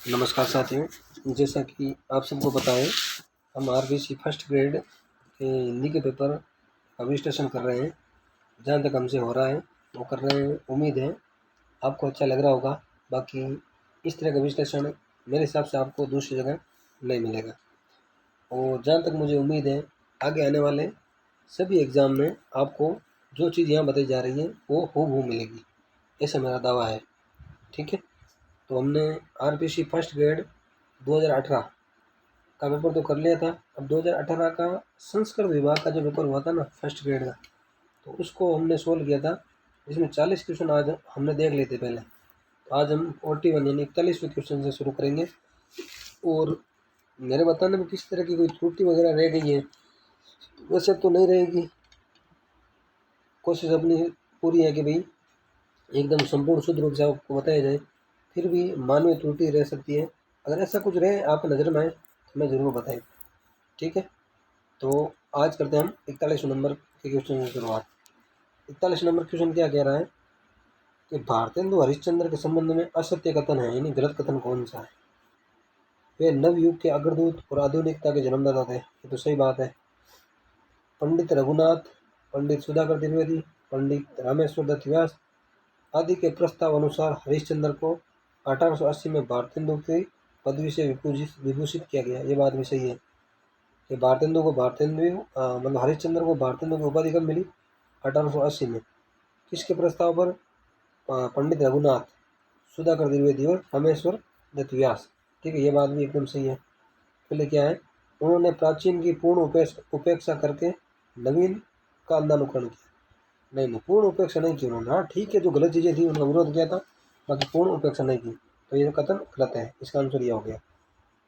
नमस्कार साथियों, जैसा कि आप सबको पता है, हम आरबीसी फर्स्ट ग्रेड के हिंदी के पेपर का विश्लेषण कर रहे हैं। जहाँ तक हमसे हो रहा है वो कर रहे हैं। उम्मीद है आपको अच्छा लग रहा होगा। बाकी इस तरह का विश्लेषण मेरे हिसाब से आपको दूसरी जगह नहीं मिलेगा। और जहाँ तक मुझे उम्मीद है, आगे आने वाले सभी एग्ज़ाम में आपको जो चीज़ यहाँ बताई जा रही है वो हूबहू मिलेगी, ऐसा मेरा दावा है। ठीक है, तो हमने आरबीसी फर्स्ट ग्रेड 2018 का पेपर तो कर लिया था। अब 2018 का संस्कृत विभाग का जो पेपर हुआ था ना फर्स्ट ग्रेड का, तो उसको हमने सोल्व किया था। इसमें 40 क्वेश्चन आज हमने देख लिए थे पहले। तो आज हम 41 यानी 41वें क्वेश्चन से शुरू करेंगे। और मेरे बताने में किस तरह की कोई त्रुटि वगैरह रह गई है, वैसे तो नहीं रहेगी। कोशिश अपनी पूरी है कि भाई एकदम संपूर्ण शुद्ध रूप से आपको बताया जाए। फिर भी मानवीय त्रुटि रह सकती है। अगर ऐसा कुछ रहे आपकी नज़र में आए तो मैं ज़रूर बताएं। ठीक है, तो आज करते हैं हम 41 नंबर के क्वेश्चन की शुरुआत। 41 नंबर क्वेश्चन क्या कह रहा है कि भारतेंदु हरिश्चंद्र के संबंध में असत्य कथन है, यानी गलत कथन कौन सा है। वे नवयुग के अग्रदूत और आधुनिकता के जन्मदाता थे, ये तो सही बात है। पंडित रघुनाथ, पंडित सुधाकर द्विवेदी, पंडित रामेश्वर दत्त व्यास आदि के प्रस्ताव अनुसार हरिश्चंद्र को 1880 में भारतेंदु की पदवी से विभूषित किया गया। ये बात भी सही है कि भारतेंदु को मतलब हरिश्चंद्र को भारतेंदु की उपाधि कब मिली? 1880 में। किसके प्रस्ताव पर? पंडित रघुनाथ, सुधाकर द्विवेदी और रामेश्वर दत्त व्यास। ठीक है, ये बात भी एकदम सही है। पहले क्या है, उन्होंने प्राचीन की पूर्ण उपेक्षा करके नवीन का अंधानुकरण किया। नहीं नहीं, पूर्ण उपेक्षा नहीं की उन्होंने। हाँ ठीक है, जो गलत चीज़ें थी उनका विरोध किया था, बाकी पूर्ण उपेक्षा नहीं की। तो ये कथन गलत है, इसका आंसर ये हो गया।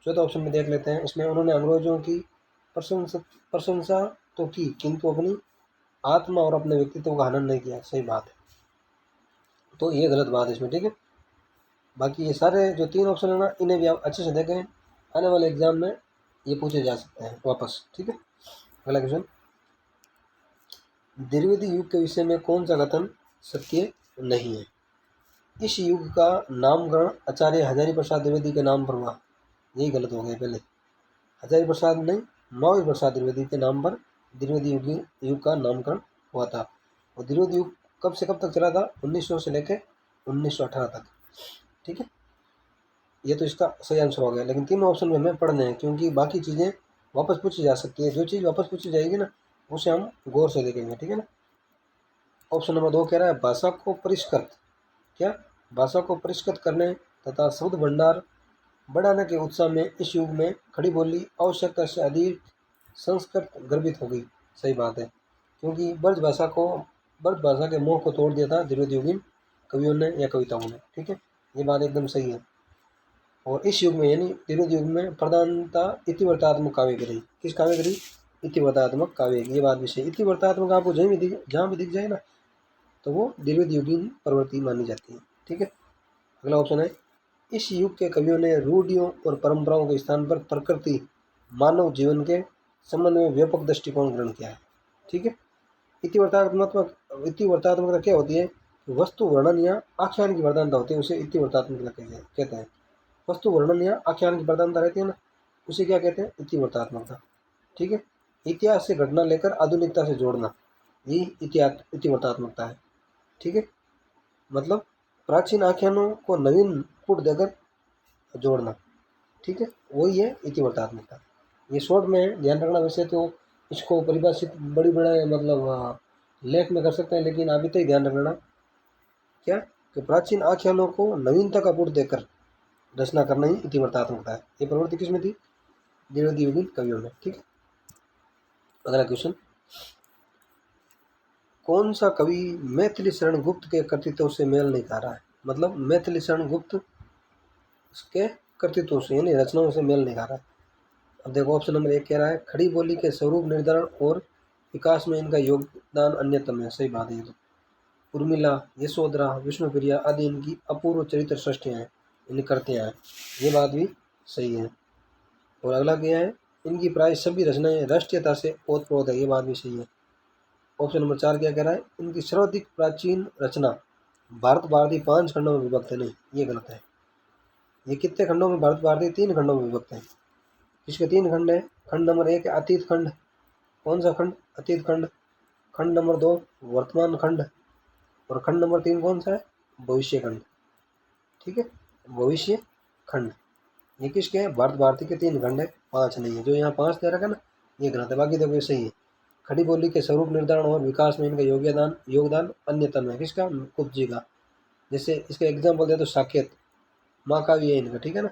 चौथा ऑप्शन में देख लेते हैं। इसमें उन्होंने अंग्रेजों की प्रशंसा प्रशंसा तो की, किंतु अपनी आत्मा और अपने व्यक्तित्व का हनन नहीं किया। सही बात है, तो ये गलत बात है इसमें। ठीक है, बाकी ये सारे जो तीन ऑप्शन है ना, इन्हें भी आप अच्छे से देखें। आने वाले एग्जाम में ये पूछे जा सकते हैं वापस। ठीक है, अगला क्वेश्चन, द्विवेदी युग के विषय में कौन सा कथन सत्य नहीं है? इस युग का नामकरण आचार्य हजारी प्रसाद द्विवेदी के नाम पर हुआ। यही गलत हो गया। पहले हजारी प्रसाद नहीं, महावीर प्रसाद द्विवेदी के नाम पर द्विवेदी युग का नामकरण हुआ था। और द्विवेदी युग कब से कब तक चला था? 1900 से लेकर 1918 तक। ठीक है, ये तो इसका सही आंसर हो गया। लेकिन तीनों ऑप्शन में हमें पढ़ने हैं, क्योंकि बाकी चीज़ें वापस पूछी जा सकती है। जो चीज़ वापस पूछी जाएगी ना, उसे हम गौर से देखेंगे। ठीक है ना। ऑप्शन नंबर 2 कह रहा है भाषा को परिष्कृत, क्या भाषा को परिष्कृत करने तथा शब्द भंडार बढ़ाने के उत्साह में इस युग में खड़ी बोली आवश्यकता से अधिक संस्कृत गर्भित हो गई। सही बात है, क्योंकि ब्रज भाषा के मोह को तोड़ दिया था द्विवेदी युगीन कवियों ने या कविताओं ने। ठीक है, ये बात एकदम सही है। और इस युग में यानी द्विवेदी युग में प्रधानता इतिवृत्तात्मक काव्य की रही। किस काव्य की रही? इतिवृत्तात्मक काव्य की। ये बात भी सही। इतिवृत्तात्मक आपको जहाँ भी दिख जाए ना, तो वो द्विवेदी युगीन प्रवृत्ति मानी जाती है। ठीक है, अगला ऑप्शन है इस युग के कवियों ने रूढ़ियों और परंपराओं के स्थान पर प्रकृति मानव जीवन के संबंध में व्यापक दृष्टिकोण ग्रहण किया है। ठीक है, इतिवृत्तात्मकता क्या होती है? वस्तु वर्णन या आख्यान की प्रधानता होती है, उसे इतिवृत्तात्मकता कहते हैं। वस्तु वर्णन या आख्यान की प्रधानता रहती है ना, उसे क्या कहते हैं? इतिवृत्तात्मकता। ठीक है, इतिहास से घटना लेकर आधुनिकता से जोड़ना, ये इतिवृत्तात्मकता है। ठीक है, मतलब प्राचीन आख्यानों को नवीन पुट देकर जोड़ना। ठीक है, वही है इतिवृत्तात्मकता। ये शॉर्ट में ध्यान रखना। वैसे तो इसको परिभाषित बड़ी बड़े मतलब लेख में कर सकते हैं, लेकिन अभी तक ध्यान रखना क्या कि प्राचीन आख्यानों को नवीनता का पुट देकर रचना करना ही इतिवृत्तात्मकता है। ये प्रवृत्ति किसमें थी? द्विवेदी युगीन कवियों में। ठीक है, अगला क्वेश्चन, कौन सा कवि मैथिली शरण गुप्त के कृतित्व से मेल नहीं खा रहा है? मतलब मैथिली शरण गुप्त के कृतित्व से यानी रचनाओं से मेल नहीं खा रहा है। अब देखो, ऑप्शन नंबर 1 कह रहा है खड़ी बोली के स्वरूप निर्धारण और विकास में इनका योगदान अन्यतम है। सही बात है। ये तो उर्मिला, यशोधरा, विष्णुप्रिया आदि इनकी अपूर्व चरित्र सृष्टियाँ हैं, इन्हें करते हैं। ये बात भी सही है। और अगला क्या है, इनकी प्राय सभी रचनाएं राष्ट्रीयता से ओतप्रोत है। ये बात भी सही है। ऑप्शन नंबर 4 क्या कह रहा है? इनकी सर्वाधिक प्राचीन रचना भारत भारती 5 खंडों में विभक्त है। नहीं, ये गलत है। ये कितने खंडों में भारतीय 3 खंडों में विभक्त है। इसके 3 खंड है। खंड नंबर 1 है अतीत खंड। कौन सा खंड? अतीत खंड। खंड नंबर 2 वर्तमान खंड। और खंड नंबर 3 कौन सा है? भविष्य खंड। ठीक है, भविष्य खंड। ये किसके हैं? भारती के 3 खंड है, 5 नहीं है। जो यहाँ 5 दे रखा है ना, ये गलत है, बाकी देखो ये सही है। खड़ी बोली के स्वरूप निर्धारण और विकास में इनका योगदान अन्यतम है। किसका? कुब्ज जी का। जैसे इसका एग्जाम्पल दे तो साकेत महाकाव्य है इनका, ठीक है ना।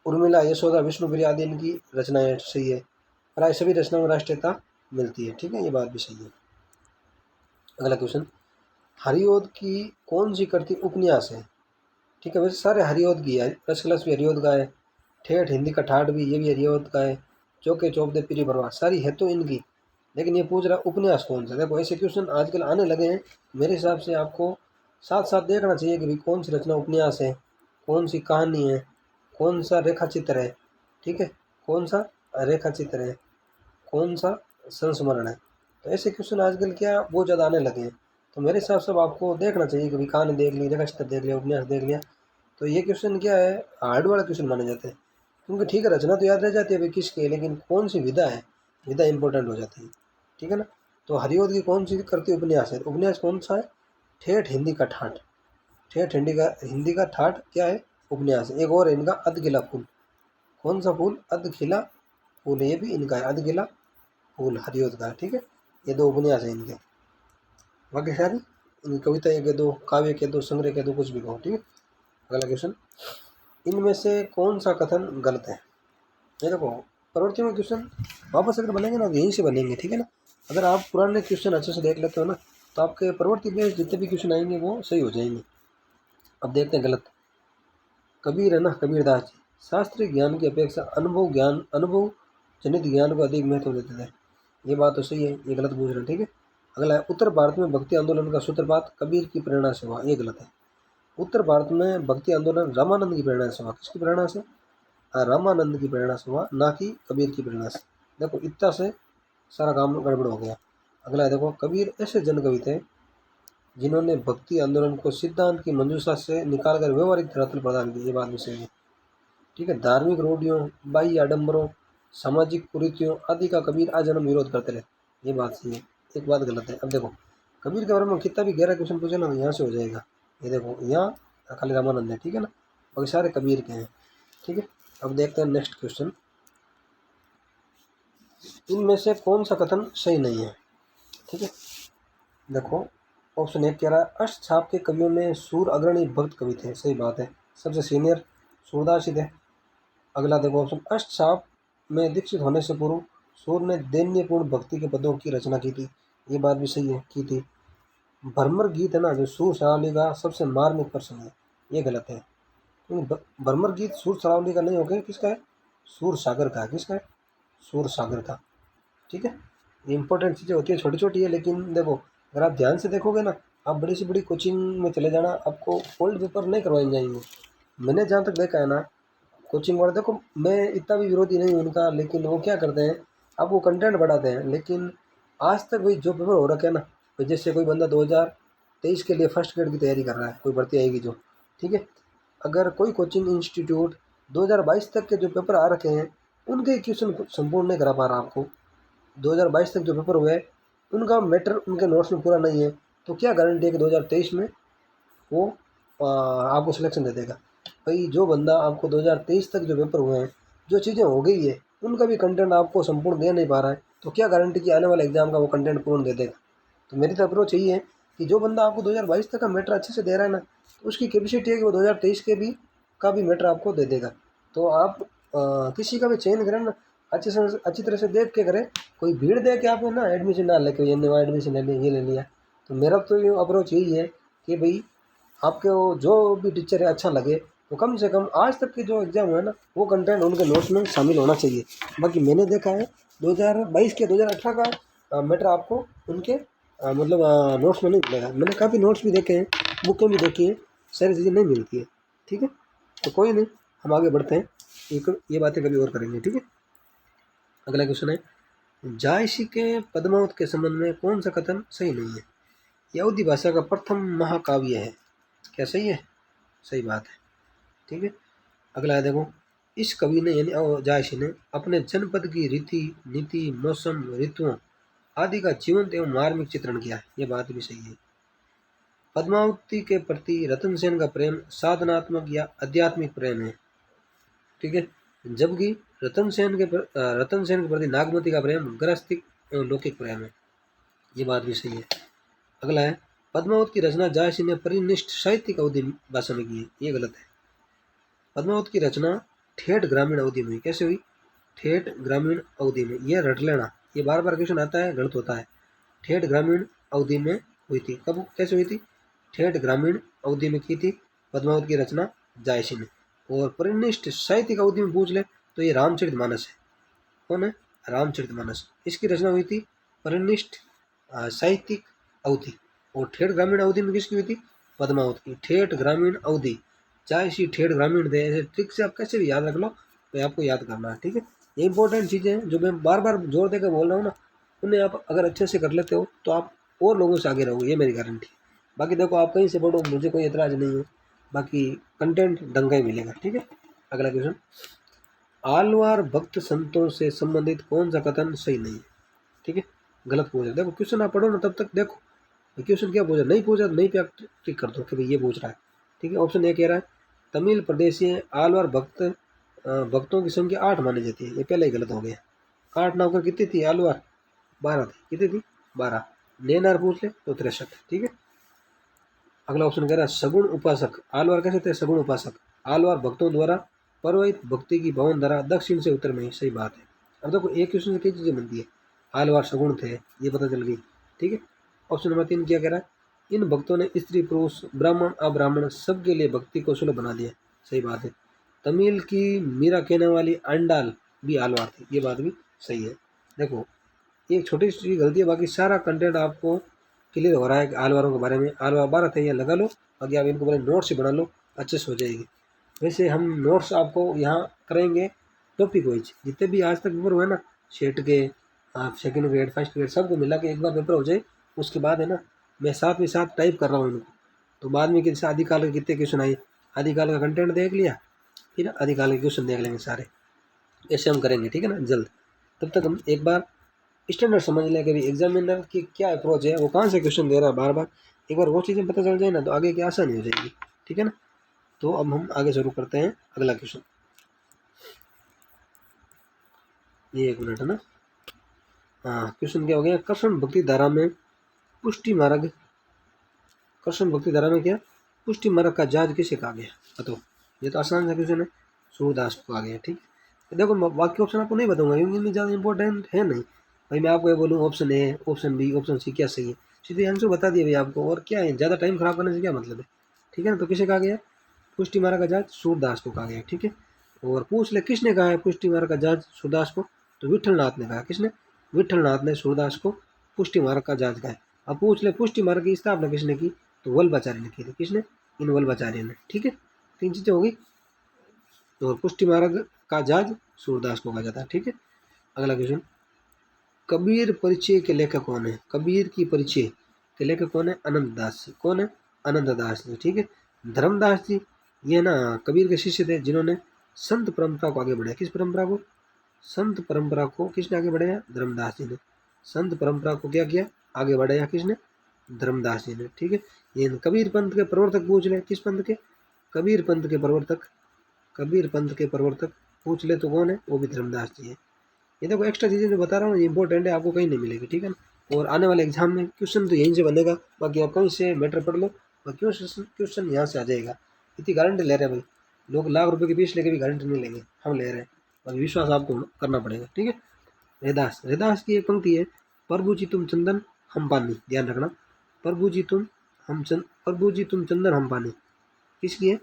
उर्मिला, यशोदा, विष्णुप्रिया आदि इनकी रचनाएं सही है। प्राय सभी रचनाओं में राष्ट्रीयता मिलती है, ठीक है, ये बात भी सही है। अगला क्वेश्चन, हरिओद की कौन सी कृति उपन्यास है? ठीक है, वैसे सारे हरिओद की है। रसकलश भी हरिओद का है, ठेठ हिंदी का ठाठ भी, ये भी हरिओद का है। चौके चौपदे पीरी भरवा सारी है तो इनकी, लेकिन ये पूछ रहा उपन्यास कौन सा। देखो ऐसे क्वेश्चन आजकल आने लगे हैं, मेरे हिसाब से आपको साथ साथ देखना चाहिए कि भाई कौन सी रचना उपन्यास है, कौन सी कहानी है, कौन सा रेखा चित्र है, ठीक है, कौन सा रेखा चित्र है, कौन सा संस्मरण है। तो ऐसे क्वेश्चन आजकल क्या बहुत ज़्यादा आने लगे हैं। तो मेरे हिसाब से आपको देखना चाहिए कि भाई कहानी देख ली, रेखा चित्र देख लिया, उपन्यास देख लिया। तो ये क्वेश्चन क्या है, हार्ड वाला क्वेश्चन माने जाते हैं। क्योंकि ठीक है रचना तो याद रह जाती है भाई किसकी है, लेकिन कौन सी विधा है, विधा इंपॉर्टेंट हो जाती है, ठीक है ना। तो हरिओद की कौन सी कृति उपन्यास है? उपन्यास कौन सा है? ठेठ हिंदी का ठाठ। ठेठ हिंदी का ठाठ क्या है? उपन्यास। एक और है इनका अधखिला फूल। कौन सा फूल? अधखिला फूल, ये भी इनका है, अधखिला फूल हरिओद का, ठीक है। ये 2 उपन्यास है इनके। बाकी सारी इनकी कविता कह दो, काव्य कह दो, संग्रह कह दो, कुछ भी कहो, ठीक है। अगला क्वेश्चन, इनमें से कौन सा कथन गलत है? ये देखो प्रवृत्तियों में क्वेश्चन वापस अगर बनेंगे ना यहीं से बनेंगे, ठीक है ना। अगर आप पुराने क्वेश्चन अच्छे से देख लेते हो ना, तो आपके प्रवृत्ति बेस्ड जितने भी क्वेश्चन आएंगे वो सही हो जाएंगे। अब देखते हैं गलत। कबीर है ना, कबीरदास जी, शास्त्रीय ज्ञान की अपेक्षा अनुभव जनित ज्ञान को अधिक महत्व देते थे। ये बात तो सही है, ये गलत पूछ रहे हैं, ठीक है। अगला है, उत्तर भारत में भक्ति आंदोलन का सूत्रपात कबीर की प्रेरणा से हुआ। ये गलत है। उत्तर भारत में भक्ति आंदोलन रामानंद की प्रेरणा से हुआ। किसकी प्रेरणा से? रामानंद की प्रेरणा से हुआ, ना कि कबीर की प्रेरणा से। देखो इतना से सारा काम गड़बड़ हो गया। अगला है, देखो कबीर ऐसे जन कवि थे जिन्होंने भक्ति आंदोलन को सिद्धांत की मंजूषा से निकालकर व्यवहारिक धरातल प्रदान की। ये बात भी सही है, ठीक है। धार्मिक रूढ़ियों, बाह्य आडंबरों, सामाजिक कुरीतियों आदि का कबीर आजन्म विरोध करते रहे। ये बात सही है। एक बात गलत है। अब देखो कबीर के बारे में कितना भी गहरा क्वेश्चन पूछे ना यहाँ से हो जाएगा। ये देखो यहाँ खाली रामानंद है, ठीक है ना, बाकी सारे कबीर के हैं, ठीक है। अब देखते हैं नेक्स्ट क्वेश्चन, इनमें से कौन सा कथन सही नहीं है? ठीक है, देखो ऑप्शन 1 कह रहा है अष्टछाप के कवियों में सूर अग्रणी भक्त कवि थे। सही बात है, सबसे सीनियर सूरदास ही थे। अगला देखो ऑप्शन, अष्टछाप में दीक्षित होने से पूर्व सूर ने दैन्यपूर्ण भक्ति के पदों की रचना की थी। ये बात भी सही है, की थी। भ्रमर गीत है ना जो सूर सरावली का सबसे मार्मिक प्रश्न है, ये गलत है। भ्रमर गीत सूर सरावली का नहीं होगा, किसका है? सूर सागर का। किसका है? सूर सागर का, ठीक है। ये इंपॉर्टेंट चीज़ें होती है, छोटी छोटी है, लेकिन देखो अगर आप ध्यान से देखोगे ना, आप बड़ी से बड़ी कोचिंग में चले जाना, आपको ओल्ड पेपर नहीं करवाए जाएंगे। मैंने जहाँ तक देखा है ना, कोचिंग वाले, देखो मैं इतना भी विरोधी नहीं हूँ उनका, लेकिन वो क्या करते हैं, आपको कंटेंट बढ़ाते हैं। लेकिन आज तक भाई जो पेपर हो रखे है ना, भाई जैसे कोई बंदा 2023 के लिए फर्स्ट ग्रेड की तैयारी कर रहा है, कोई भर्ती आएगी जो, ठीक है, अगर कोई कोचिंग इंस्टीट्यूट 2022 तक के जो पेपर आ रखे हैं उनके क्वेश्चन संपूर्ण नहीं करा पा रहा, आपको 2022 तक जो पेपर हुए उनका मैटर उनके नोट्स में पूरा नहीं है, तो क्या गारंटी है कि 2023 में वो आपको सिलेक्शन दे देगा। भाई जो बंदा आपको 2023 तक जो पेपर हुए हैं, जो चीज़ें हो गई है, उनका भी कंटेंट आपको संपूर्ण दे नहीं पा रहा है, तो क्या गारंटी कि आने वाले एग्जाम का वो कंटेंट पूर्ण दे देगा। तो मेरी तो अप्रोच यही है कि जो बंदा आपको 2022 तक का मैटर अच्छे से दे रहा है ना, तो उसकी कैपेसिटी है कि वो 2023 के भी का भी मैटर आपको दे देगा। तो आप किसी का भी चयन करें ना, अच्छी तरह से देख के करें। कोई भीड़ दे के आप ना एडमिशन ना लेके ये नया एडमिशन ले लिया, ये ले लिया। तो मेरा तो ये अप्रोच यही है कि भाई आपके वो जो भी टीचर है अच्छा लगे, तो कम से कम आज तक के जो एग्ज़ाम है ना वो कंटेंट उनके नोट्स में शामिल होना चाहिए। बाकी मैंने देखा है 2022 के 2018 का मैटर आपको उनके मतलब नोट्स में नहीं मिलेगा। मैंने काफ़ी नोट्स भी देखे हैं, बुकें भी देखी हैं, सारी चीज़ें नहीं मिलती है, ठीक है। तो कोई नहीं, हम आगे बढ़ते हैं, ये बातें कभी और करेंगे, ठीक है। अगला क्वेश्चन है, जायसी के पद्मावत के संबंध में कौन सा कथन सही नहीं है? यहूदी भाषा का प्रथम महाकाव्य है। क्या सही है? सही बात है, ठीक है। अगला है देखो, इस कवि ने यानी जायसी ने अपने जनपद की रीति नीति मौसम ऋतुओं आदि का जीवंत एवं मार्मिक चित्रण किया है। ये बात भी सही है। पद्मावती के प्रति रतन सेन का प्रेम साधनात्मक या आध्यात्मिक प्रेम है, ठीक है, जबकि रतन सेन के प्रति नागमती का प्रेम गृहस्थिक एवं लौकिक प्रेम है। ये बात भी सही है। अगला है, पद्मावत की रचना जायसी ने परिनिष्ठ साहित्यिक अवधि भाषा में की है। ये गलत है। पद्मावत की रचना ठेठ ग्रामीण अवधि में हुई। कैसे हुई? ठेठ ग्रामीण अवधि में। यह रट लेना, ये बार बार क्वेश्चन आता है, गलत होता है। ठेठ ग्रामीण अवधि में हुई थी। कब कैसे हुई थी? ठेठ ग्रामीण अवधि में की थी पद्मावत की रचना जायसी ने। और परिनिष्ठ साहित्यिक अवधि में पूछ ले तो ये रामचरितमानस है। कौन है? रामचरितमानस। इसकी रचना हुई थी परिनिष्ठ साहित्यिक अवधि। और ठेठ ग्रामीण अवधि में किसकी हुई थी? पद्मावत की। ठेठ ग्रामीण अवधि, जायसी ठेठ ग्रामीण थे, ऐसे ट्रिक से आप कैसे भी याद रख लो, तो आपको याद करना है, ठीक है। ये इंपॉर्टेंट चीज़ें हैं जो मैं बार बार जोर देकर बोल रहा हूँ ना, उन्हें आप अगर अच्छे से कर लेते हो तो आप और लोगों से आगे रहोगे, ये मेरी गारंटी है। बाकी देखो, आप कहीं से पढ़ो, मुझे कोई एतराज नहीं है, बाकी कंटेंट ढंग का ही मिलेगा, ठीक है। अगला क्वेश्चन, आलवार भक्त संतों से संबंधित कौन सा कथन सही नहीं है? ठीक है, गलत पूछा। देखो क्वेश्चन आप पढ़ो ना, तब तक देखो क्वेश्चन क्या पूछा, नहीं पूछा तो नहीं पे आप टिक कर दो कि भाई ये पूछ रहा है, ठीक है। ऑप्शन ए कह रहा है तमिल प्रदेशीय आलवार भक्तों की संख्या 8 मानी जाती है। ये पहले ही गलत हो गया। 8 ना होकर कितनी थी आलवार? 12 थी। कितनी थी? 12। नेनार पूछ ले तो 63, ठीक है। अगला ऑप्शन कह रहा है सगुण उपासक। आलवार कैसे थे? सगुण उपासक। आलवार भक्तों द्वारा परवहित भक्ति की भवन धारा दक्षिण से उत्तर में ही। सही बात है। अब देखो एक क्वेश्चन से कई चीजें बनती है। आलवार सगुण थे, ये पता चल गई, ठीक है। ऑप्शन नंबर 3 क्या कह रहा है? इन भक्तों ने स्त्री पुरुष ब्राह्मण अब्राह्मण सबके लिए भक्ति को सुलभ बना दिया। सही बात है। तमिल की मीरा कहने वाली अंडाल भी आलवार थी। ये बात भी सही है। देखो एक छोटी सी गलती है, बाकी सारा कंटेंट आपको क्लियर हो रहा है कि आलवारों के बारे में। आलवार 12 थे, ये लगा लो, बाकी आप इनको पहले नोट से बना लो, अच्छे से हो जाएगी। वैसे हम नोट्स आपको यहाँ करेंगे टॉपिक वाइज, जितने भी आज तक पेपर हुए ना, सेट के, आप सेकंड ग्रेड फर्स्ट ग्रेड सबको मिला के एक बार पेपर हो जाए, उसके बाद है ना मैं साथ में साथ टाइप कर रहा हूँ इनको, तो बाद में किसी आदिकाल के कितने क्वेश्चन आए, आदिकाल का कंटेंट देख लिया, फिर आदिकाल के क्वेश्चन देख लेंगे सारे। ऐसे हम करेंगे, ठीक है ना, जल्द। तब तक हम एक बार स्टैंडर्ड समझ लें कि एग्जामिनर की क्या अप्रोच है, वो कहाँ से क्वेश्चन दे रहा है बार बार। एक बार वो चीज़ें पता चल जाए ना, तो आगे की आसानी हो जाएगी, ठीक है ना। तो अब हम आगे शुरू करते हैं अगला क्वेश्चन। ये एक मिनट है ना। हाँ, क्वेश्चन क्या हो गया? कृष्ण भक्ति धारा में पुष्टि मार्ग, कृष्ण भक्ति धारा में क्या पुष्टि मार्ग का जाज किसे कहा गया? बताओ। ये तो आसान सा क्वेश्चन है, सूरदास को आ गया, ठीक है। देखो बाकी ऑप्शन आपको नहीं बताऊंगा क्योंकि इनमें ज़्यादा इंपॉर्टेंट है नहीं भाई। मैं आपको ये बोलूँ option A option B option C क्या सही है, सीधे आंसर बता दिया भाई आपको, और क्या है ज़्यादा टाइम खराब करने से क्या मतलब है, ठीक है ना। तो किसे कहा गया पुष्टि मार्ग का जाज? सूरदास को कहा गया, ठीक है। और पूछ ले किसने कहा है पुष्टि मार्ग का जाज सूरदास को? तो विठलनाथ ने कहा। किसने? विठलनाथ ने सूरदास को पुष्टि मार्ग का जाज कहा है। अब पूछ ले पुष्टि मार्ग की स्थापना किसने की? तो वल्लभाचार्य ने की थी। किसने? इन वल्लभाचार्य ने, ठीक है। 3 चीजें होगी। तो पुष्टि मार्ग का जाज सूरदास को कहा जाता है, ठीक है। अगला क्वेश्चन, कबीर परिचय के लेखक कौन है? कबीर की परिचय के लेखक कौन है? अनंतदास जी। कौन है? अनंतदास जी, ठीक है। धर्मदास जी ये ना कबीर के शिष्य थे जिन्होंने संत परंपरा को आगे बढ़ाया। किस परंपरा को? संत परंपरा को किसने आगे बढ़ाया? धर्मदास जी ने। संत परंपरा को क्या किया? आगे बढ़ाया। किसने? धर्मदास जी ने, ठीक है। ये कबीर पंथ के प्रवर्तक पूछ ले, किस पंथ के? कबीर पंथ के प्रवर्तक। कबीर पंथ के प्रवर्तक पूछ ले तो कौन है? वो भी धर्मदास जी है। ये देखो एक्स्ट्रा चीज़ें जो बता रहा हूँ ये इंपॉर्टेंट है, आपको कहीं नहीं मिलेगी, ठीक है ना। और आने वाले एग्जाम में क्वेश्चन तो यहीं से बनेगा, बाकी आप कहीं से मैटर पढ़ लो, बाकी क्वेश्चन यहाँ से आ जाएगा। इतनी गारंटी ले रहे हैं भाई, लोग लाख रुपए की फीस लेके भी गारंटी नहीं लेंगे, हम ले रहे हैं। बाकी विश्वास आपको करना पड़ेगा, ठीक है। रैदास की एक पंक्ति है, प्रभु जी तुम चंदन हम पानी। ध्यान रखना, प्रभु जी तुम प्रभु जी तुम चंदन हम पानी। किसकी है?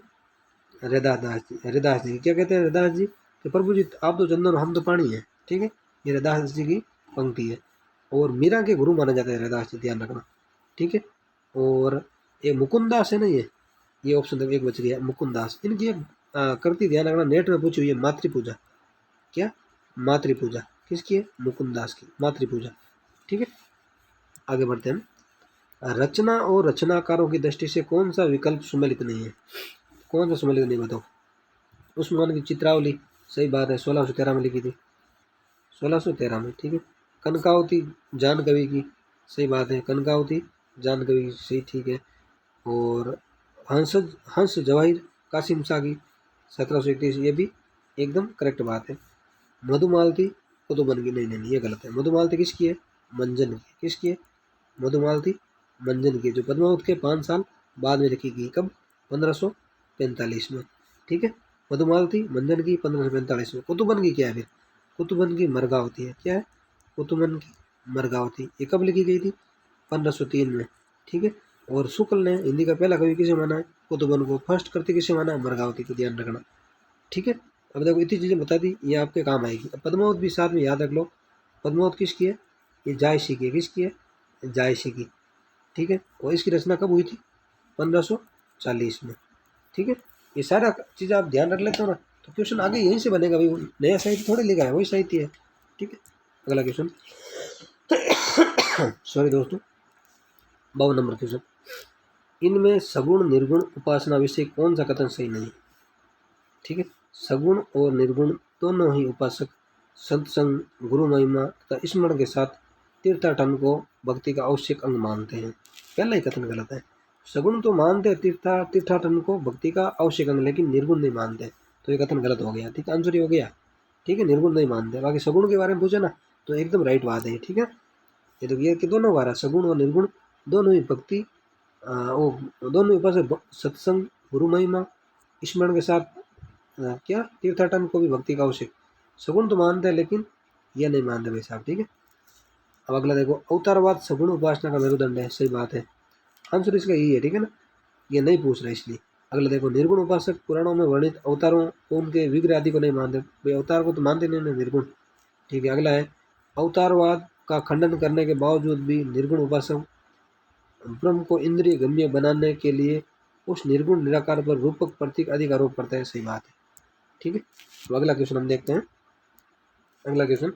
रैदास जी। क्या कहते हैं रैदास जी कि प्रभु जी आप तो चंदन हम तो पानी है, ठीक है। ये रैदास जी की पंक्ति है। और मीरा के गुरु माना जाता है रैदास जी, ध्यान रखना, ठीक है। और ये मुकुंदास है ना, ये ऑप्शन तक एक बच गया, मुकुंदास। इनकी एक करती, ध्यान रखना, नेट में पूछी हुई है, मातृ पूजा। क्या? मातृ पूजा किसकी है? मुकुंदास की, मातृ पूजा, ठीक है। आगे बढ़ते हैं। रचना और रचनाकारों की दृष्टि से कौन सा विकल्प सुमेलित नहीं है? कौन सा सुमेलित नहीं बताओ? उस्मान की चित्रावली, सही बात है, 1613 में लिखी थी, 1613 में, ठीक है। कनकावती जान कवि की, सही बात है, कनकावती जान कवि की, सही, ठीक है। और हंस हंस जवाहिर कासिम शाह की 1731, ये भी एकदम करेक्ट बात है। मधुमालती कुतुबन की, नहीं नहीं नहीं, ये गलत है। मधुमालती किसकी है? मंजन की। किसकी है? मधुमालती मंजन की, जो पद्मावत के 5 साल बाद में लिखी गई, कब? 1545 में, ठीक है। मधुमालती मंजन की 1545 में। कुतुबन की क्या है फिर? कुतुबन की मरगावती है, क्या है? कुतुबन की मरगावती, ये कब लिखी गई थी? 1503 में, ठीक है। और शुक्ल ने हिंदी का पहला कवि किसे माना है? कुतुबन को। फर्स्ट कृति किसे माना है? मरगावती को, ध्यान रखना, ठीक है। अब देखो इतनी चीज़ें बता दी, ये आपके काम आएगी। अब पद्मावत भी साथ में याद रख लो। पद्मावत किसकी है? ये जायसी की है। किसकी है? जायसी की, ठीक है। और इसकी रचना कब हुई थी? 1540 में, ठीक है। ये सारा चीज़ आप ध्यान रख लेते हो ना, तो क्वेश्चन आगे यहीं से बनेगा भाई, नया साहित्य थोड़े लिखा है, वही साहित्य है, ठीक है। अगला क्वेश्चन सॉरी दोस्तों, 52 नंबर क्वेश्चन, इनमें सगुण निर्गुण उपासना विषय कौन सा कथन सही नहीं? ठीक है। सगुण और निर्गुण दोनों ही उपासक सत्संग, गुरु महिमा तथा स्मरण के साथ तीर्थाटन को भक्ति का आवश्यक अंग मानते हैं। पहला ही कथन गलत है। सगुण तो मानते हैं तीर्थाटन को भक्ति का आवश्यक अंग, लेकिन निर्गुण नहीं मानते, तो ये कथन गलत हो गया, ठीक है। आंसर ही हो गया, ठीक है, निर्गुण नहीं मानते। बाकी सगुण के बारे में पूछे ना, तो एकदम राइट बात है, ठीक है। ये तो ये कि दोनों बार सगुण और निर्गुण दोनों ही भक्ति वो दोनों ही उपासक सत्संग, गुरु महिमा स्मरण के साथ क्या तीर्थाटन को भी भक्ति का आवश्यक। सगुण तो मानते हैं, लेकिन यह नहीं मानते भाई साहब, ठीक है। अब अगला देखो, अवतारवाद सगुण उपासना का मेरुदंड है, सही बात है, आंसर इसका यही है, ठीक है ना, ये नहीं पूछ रहे इसलिए। अगला देखो, निर्गुण उपासक पुराणों में वर्णित अवतारों को उनके विग्रह आदि को नहीं मानते, भाई अवतार को तो मानते नहीं ना, निर्गुण, ठीक है। अगला है, अवतारवाद का खंडन करने के बावजूद भी निर्गुण उपासक ब्रह्म को इंद्रिय गम्य बनाने के लिए उस निर्गुण निराकार पर रूपक प्रतीक अधिक आरोप करता है, सही बात है, ठीक है। तो अगला क्वेश्चन हम देखते हैं। अगला क्वेश्चन,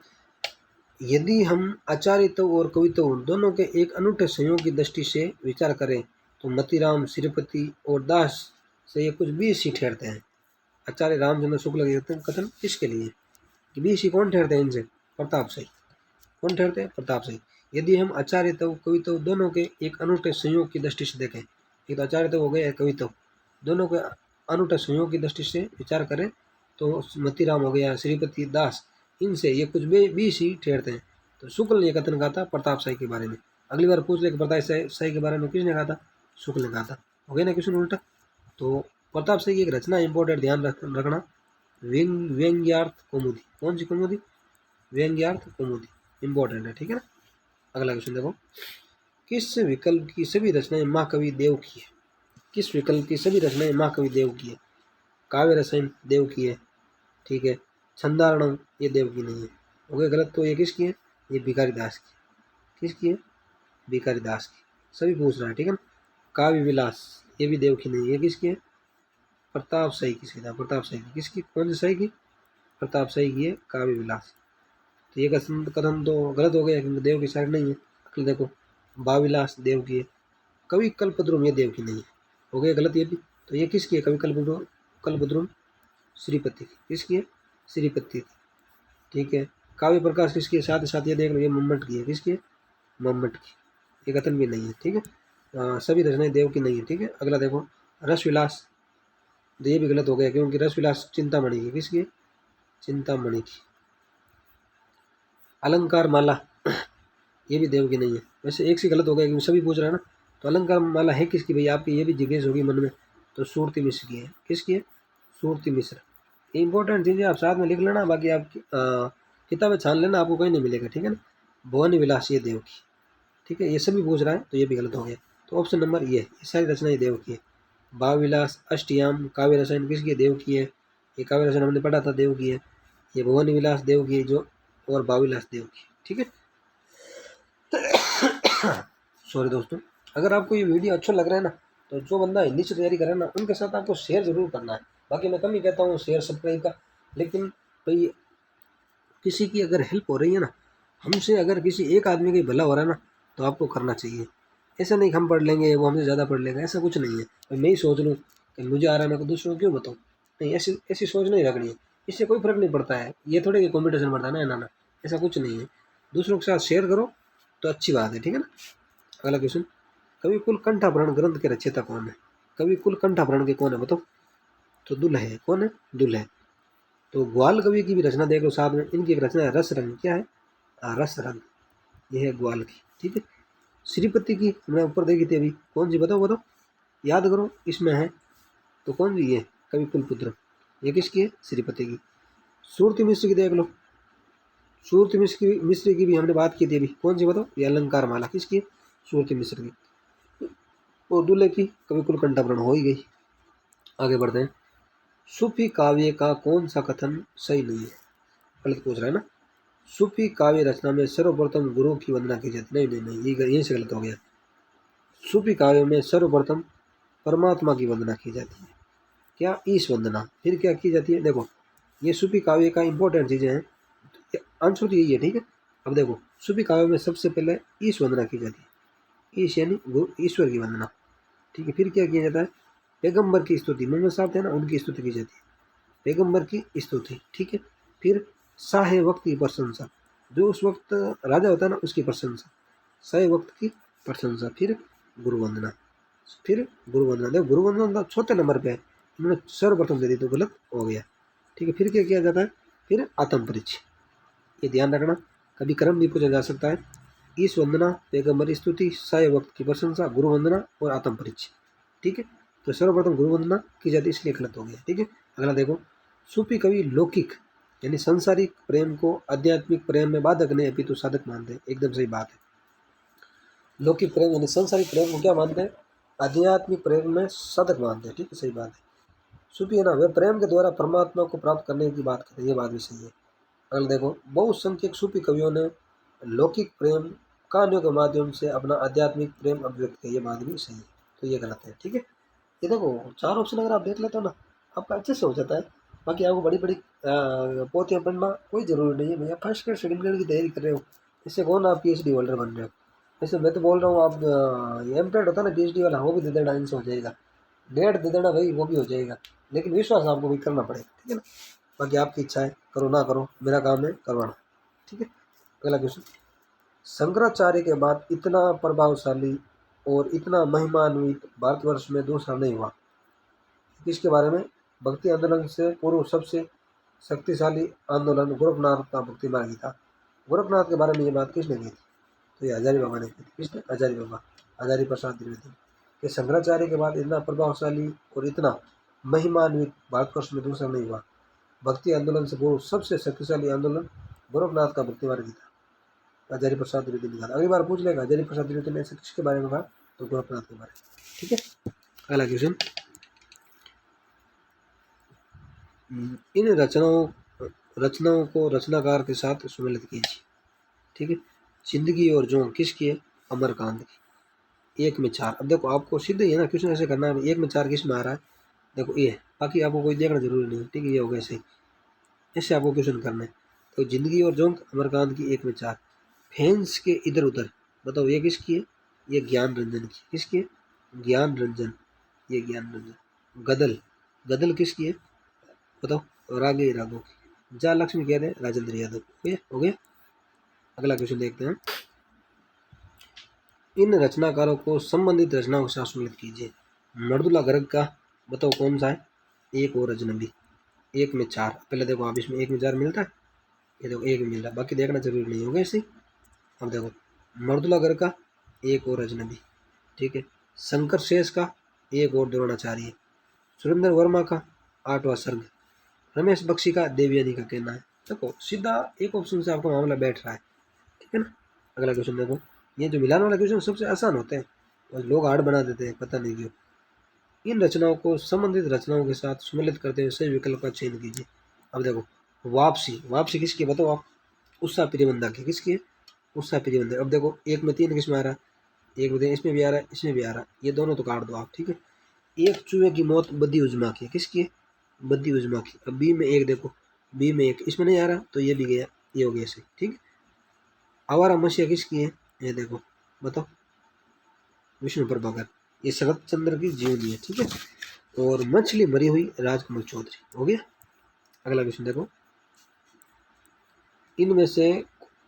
यदि हम आचार्यत्व और कवित्व दोनों के एक अनूठे संयोग की दृष्टि से विचार करें, तो मतीराम, श्रीपति और दास से ये कुछ 20 ही ठहरते हैं। आचार्य रामचंद्र शुक्ल के कथन किसके लिए? कि 20 ही कौन ठहरते हैं इनसे? प्रताप सही। कौन ठहरते हैं? प्रताप सही। यदि हम आचार्यत्व कवित्व दोनों के एक अनूठे संयोग की दृष्टि से देखें, एक तो आचार्यत्व हो गया, कवित्व, दोनों के अनूठे संयोग की दृष्टि से विचार करें, तो मतीराम हो गया, श्रीपति, दास, इनसे ये कुछ 20 ही ठहरते हैं। तो शुक्ल ने कथन कहा था प्रताप शाही के बारे में। अगली बार पूछ ले कि प्रताप शाही के बारे में किसने कहा था? शुक्ल ने कहा था, हो गया ना क्वेश्चन उल्टा। तो प्रताप शाही की एक रचना इंपॉर्टेंट, ध्यान रखना, व्यंग्यार्थ कौमुदी। कौन सी कौमुदी? व्यंग्यार्थ कौमुदी, इंपॉर्टेंट है, ठीक है ना। अगला क्वेश्चन देखो, किस विकल्प की सभी रचनाएं महाकवि देव की है? किस विकल्प की सभी रचनाएं महाकवि देव की है? काव्य रसायन देव की है, ठीक है। छंदारणम ये देव की नहीं है, हो गया गलत। तो ये किसकी है? ये भिखारी दास की। किसकी है? भिखारी दास की, सभी पूछ रहा है, ठीक है ना। काव्य विलास ये भी देव की नहीं है, ये किसकी है? प्रताप शाही की, सीधा प्रताप शाही की। किसकी? कौन सी शाही की? प्रताप शाही की है काव्य विलास। तो ये कथन तो गलत हो गया, क्योंकि देव की शायरी नहीं है। अगले देखो, बाविलास देव की है, कवि कल्पद्रुम ये देव की नहीं है, हो गया गलत ये भी। तो ये किसकी है? कवि कल्पद्रुम श्रीपति की। किसकी है? श्रीपति की, ठीक है। काव्य प्रकाश किसकी है? साथ ही साथ ये देख लो, ये मम्मट की है। किसकी है? मम्मट की, ये कथन भी नहीं है, ठीक है। सभी रचनाएं देव की नहीं है, ठीक है। अगला देखो, रस विलास, तो ये भी गलत हो गया, क्योंकि रस विलास चिंतामणि की। किसकी है? चिंतामणि की। अलंकार माला ये भी देव की नहीं है। वैसे एक से गलत हो गया, क्योंकि सभी पूछ रहे हैं ना। तो अलंकार माला है किसकी भाई? आपकी ये भी जिज्ञास होगी मन में। तो सूरती मिश्र की है। किसकी है? सूरती मिश्र। इंपॉर्टेंट चीज़ें आप साथ में लिख लेना, बाकी आप किताबें छान लेना, आपको कहीं नहीं मिलेगा, ठीक है ना। भुवन विलास ये देव की, ठीक है। ये सभी पूछ रहा है, तो ये भी गलत हो गया। तो ऑप्शन नंबर ये सारी रचनाएं देव की है। भाव विलास, अष्टयाम, काव्य रसायन किसकी है? देव की है। ये काव्य रसायन हमने पढ़ा था, देव की है। ये भुवन विलास देव की है, जो, और भाव विलास देव की, ठीक है। सॉरी दोस्तों, अगर आपको ये वीडियो अच्छा लग रहा है ना, तो जो बंदा हिंदी से तैयारी करे ना, उनके साथ आपको शेयर जरूर करना है। बाकी मैं कम ही कहता हूँ शेयर सब्सक्राइब का, लेकिन भाई किसी की अगर हेल्प हो रही है ना, हमसे अगर किसी एक आदमी का भला हो रहा है ना, तो आपको करना चाहिए। ऐसा नहीं हम पढ़ लेंगे, वो हमसे ज़्यादा पढ़ लेगा, ऐसा कुछ नहीं है। मैं ही सोच लूँ कि मुझे आ रहा है, मैं को दूसरों को क्यों बताऊँ, नहीं, ऐसी ऐसी सोच नहीं रखनी है। इससे कोई फर्क नहीं पड़ता है, ये थोड़े कि कंपटीशन बढ़ता है ना, ना ना, ऐसा कुछ नहीं है। दूसरों के साथ शेयर करो तो अच्छी बात है, ठीक है ना। अगला क्वेश्चन, कवि कुल कंठाभरण ग्रंथ के रचयिता कौन है? कवि कुल कंठाभरण के कौन है बताओ? तो दुल्ह है। कौन है? दुल्ह है। तो ग्वाल कवि की भी रचना देख लो साथ में, इनकी एक रचना है रस रंग। क्या है? रस रंग, ये है ग्वाल की, ठीक है। श्रीपति की हमने ऊपर देखी थी अभी, कौन सी बताओ बताओ, याद करो, इसमें है तो कौन सी? ये कवि कुलपुत्र, ये किसकी है? श्रीपति की। सूरत मिश्र की देख लो, सूरत मिश्र की भी हमने बात की थी अभी, कौन सी बताओ? ये अलंकार माला किसकी है? सूरत मिश्र की। और दूल्हे की कवि कुल कंठाभरण हो ही गई। आगे बढ़ते हैं। सूफी काव्य का कौन सा कथन सही नहीं है? गलत पूछ रहा है ना। सूफी काव्य रचना में सर्वप्रथम गुरु की वंदना की जाती। नहीं नहीं नहीं, ये यहीं से गलत हो गया। सूफी काव्य में सर्वप्रथम परमात्मा की वंदना की जाती है। क्या? ईश वंदना। फिर क्या की जाती है? देखो, ये सूफी काव्य का इंपॉर्टेंट चीजें हैं, आंसर तो यही है, ठीक है। अब देखो, सूफी काव्य में सबसे पहले ईश वंदना की जाती है। ईश यानी ईश्वर की वंदना, ठीक है। फिर क्या किया जाता है? पैगंबर की स्तुति, मोहम्मद साहब थे ना, उनकी स्तुति की जाती है, पैगंबर की स्तुति, ठीक है। फिर शाह वक्त की प्रशंसा, जो उस वक्त राजा होता है ना, उसकी प्रशंसा, शाह वक्त की प्रशंसा। फिर गुरु वंदना, फिर गुरु वंदना। देखो, गुरु वंदना छोटे नंबर पे है, इन्होंने सर्वप्रथम दे दी तो गलत हो गया, ठीक है। फिर क्या किया जाता है? फिर आत्म परिचय, ये ध्यान रखना, कभी क्रम भी पूछा जा सकता है। ईश वंदना, पैगंबर स्तुति, शाह वक्त की प्रशंसा, गुरु वंदना और आत्म परिचय, ठीक है। तो सर्वप्रथम गुरु वंदना की जाती है, इसलिए गलत हो गया, ठीक है। अगला देखो, सूफी कवि लौकिक यानी संसारिक प्रेम को आध्यात्मिक प्रेम में बाधक नहीं अपितु साधक मानते हैं। एकदम सही बात है। लौकिक प्रेम यानी संसारिक प्रेम को क्या मानते हैं? आध्यात्मिक प्रेम में साधक मानते हैं, ठीक है, सही बात है। सूफी है ना, वे प्रेम के द्वारा परमात्मा को प्राप्त करने की बात करते हैं, ये बात भी सही है। अगला देखो, बहुसंख्यक सूफी कवियों ने लौकिक प्रेम कहानियों के माध्यम से अपना आध्यात्मिक प्रेम अभिव्यक्त किया, ये बात भी सही है, तो ये गलत है, ठीक है। ये देखो, चार ऑप्शन अगर आप देख लेते हो ना, आपका अच्छे से हो जाता है। बाकी आपको बड़ी बड़ी पोथियाँ पढ़ना कोई ज़रूरी नहीं है भैया। फर्स्ट ग्रेड सेकंड ग्रेड की तैयारी कर रहे हो, इससे कौन आप PhD होल्डर बन रहे हो? वैसे मैं तो बोल रहा हूँ, आप एमटेड होता है ना, PhD वाला, वो भी दे देना, इनसे हो जाएगा। नेट दे देना भाई, वो भी हो जाएगा, लेकिन विश्वास आपको भी करना पड़ेगा, ठीक है ना। बाकी आपकी इच्छा है, करो ना करो, मेरा काम है करवाना, ठीक है। अगला क्वेश्चन, शंकराचार्य के बाद इतना प्रभावशाली और इतना महिमान्वित भारतवर्ष में दूसरा नहीं हुआ। किसके बारे में? भक्ति आंदोलन से पूर्व सबसे शक्तिशाली आंदोलन गोरखनाथ का भक्ति मार्ग था। गोरखनाथ के बारे में ये बात किसने की थी? तो ये हजारी बाबा ने की थी। किसने? हजारी बाबा, हजारी प्रसाद द्विवेदी। कि शंकराचार्य के बाद इतना प्रभावशाली और इतना महिमान्वित भारतवर्ष में दूसरा नहीं हुआ। भक्ति आंदोलन से पूर्व सबसे शक्तिशाली आंदोलन गोरखनाथ का भक्ति मार्ग था, हजारी प्रसाद द्विवेदी ने कहा। अगली बार पूछ लेगा हजारी प्रसाद द्विवेदी ने ऐसे किसके बारे में कहा? तो गोरखनाथ के बारे में, ठीक है। अगला क्वेश्चन, इन रचनाओं को रचनाकार के साथ सम्मिलित कीजिए, ठीक है। जिंदगी और जोंक किसकी है? अमरकांत की। 1 में 4। अब देखो, आपको सीधे ही है ना क्वेश्चन ऐसे करना है, 1 में 4 किस में आ रहा है? देखो ये है, बाकी आपको कोई देखना जरूरी नहीं है, ठीक है। ये हो गया सही, ऐसे आपको क्वेश्चन करना है। तो जिंदगी और जोंक अमरकांत की 1 में 4। फैंस के इधर उधर, बताओ ये किसकी है? ये ज्ञान रंजन की। किसकी है? ज्ञान रंजन, ये ज्ञान रंजन। गदल, गदल किसकी है बताओ? रागे रागों की। जा लक्ष्मी कह रहे हैं राजेंद्र यादव। हो गया। अगला क्वेश्चन देखते हैं, इन रचनाकारों को संबंधित रचनाओं के साथ सम्मिलित कीजिए। मर्दुला गर्ग का बताओ कौन सा है? एक और अजनबी। 1 में 4। पहले देखो, आप इसमें 1 में 4 मिलता है, ये देखो 1 में मिल रहा है, बाकी देखना जरूरी नहीं होगा ऐसे। अब देखो, मर्दुला गर्ग का एक और अजनबी, ठीक है। शंकर शेष का एक और द्रोणाचार्य। सुरेंद्र वर्मा का 8वां सर्ग। रमेश बख्शी का देवयानी का कहना है। देखो, सीधा एक ऑप्शन से आपका मामला बैठ रहा है, ठीक है ना। अगला क्वेश्चन देखो, ये जो मिलान वाला क्वेश्चन सबसे आसान होते हैं और लोग हार्ड बना देते हैं, पता नहीं क्यों। इन रचनाओं को संबंधित रचनाओं के साथ सम्मिलित करते हुए सही विकल्प का चयन कीजिए। अब देखो, वापसी, वापसी किसकी है बताओ आप? उषा प्रियवंदा की। किसकी है? उषा प्रियवंदा। अब देखो, 1 में 3 किस में आ रहा है? 1 में 3 इसमें भी आ रहा है, इसमें भी आ रहा है, ये दोनों तो काट दो आप, ठीक है। एक चूहे की मौत बद्दी उजमा की। किसकी है? बद्दी उजमा की। अब बी में 1 देखो, बी में 1 इसमें नहीं आ रहा, तो ये भी गया, ये हो गया सही, ठीक है। आवारा मसीहा किसकी है? ये देखो, बताओ। विष्णु प्रभाकर, ये शरद चंद्र की जीवनी है, ठीक है। और मछली मरी हुई राजकमल चौधरी। हो गया। अगला क्वेश्चन देखो, इनमें से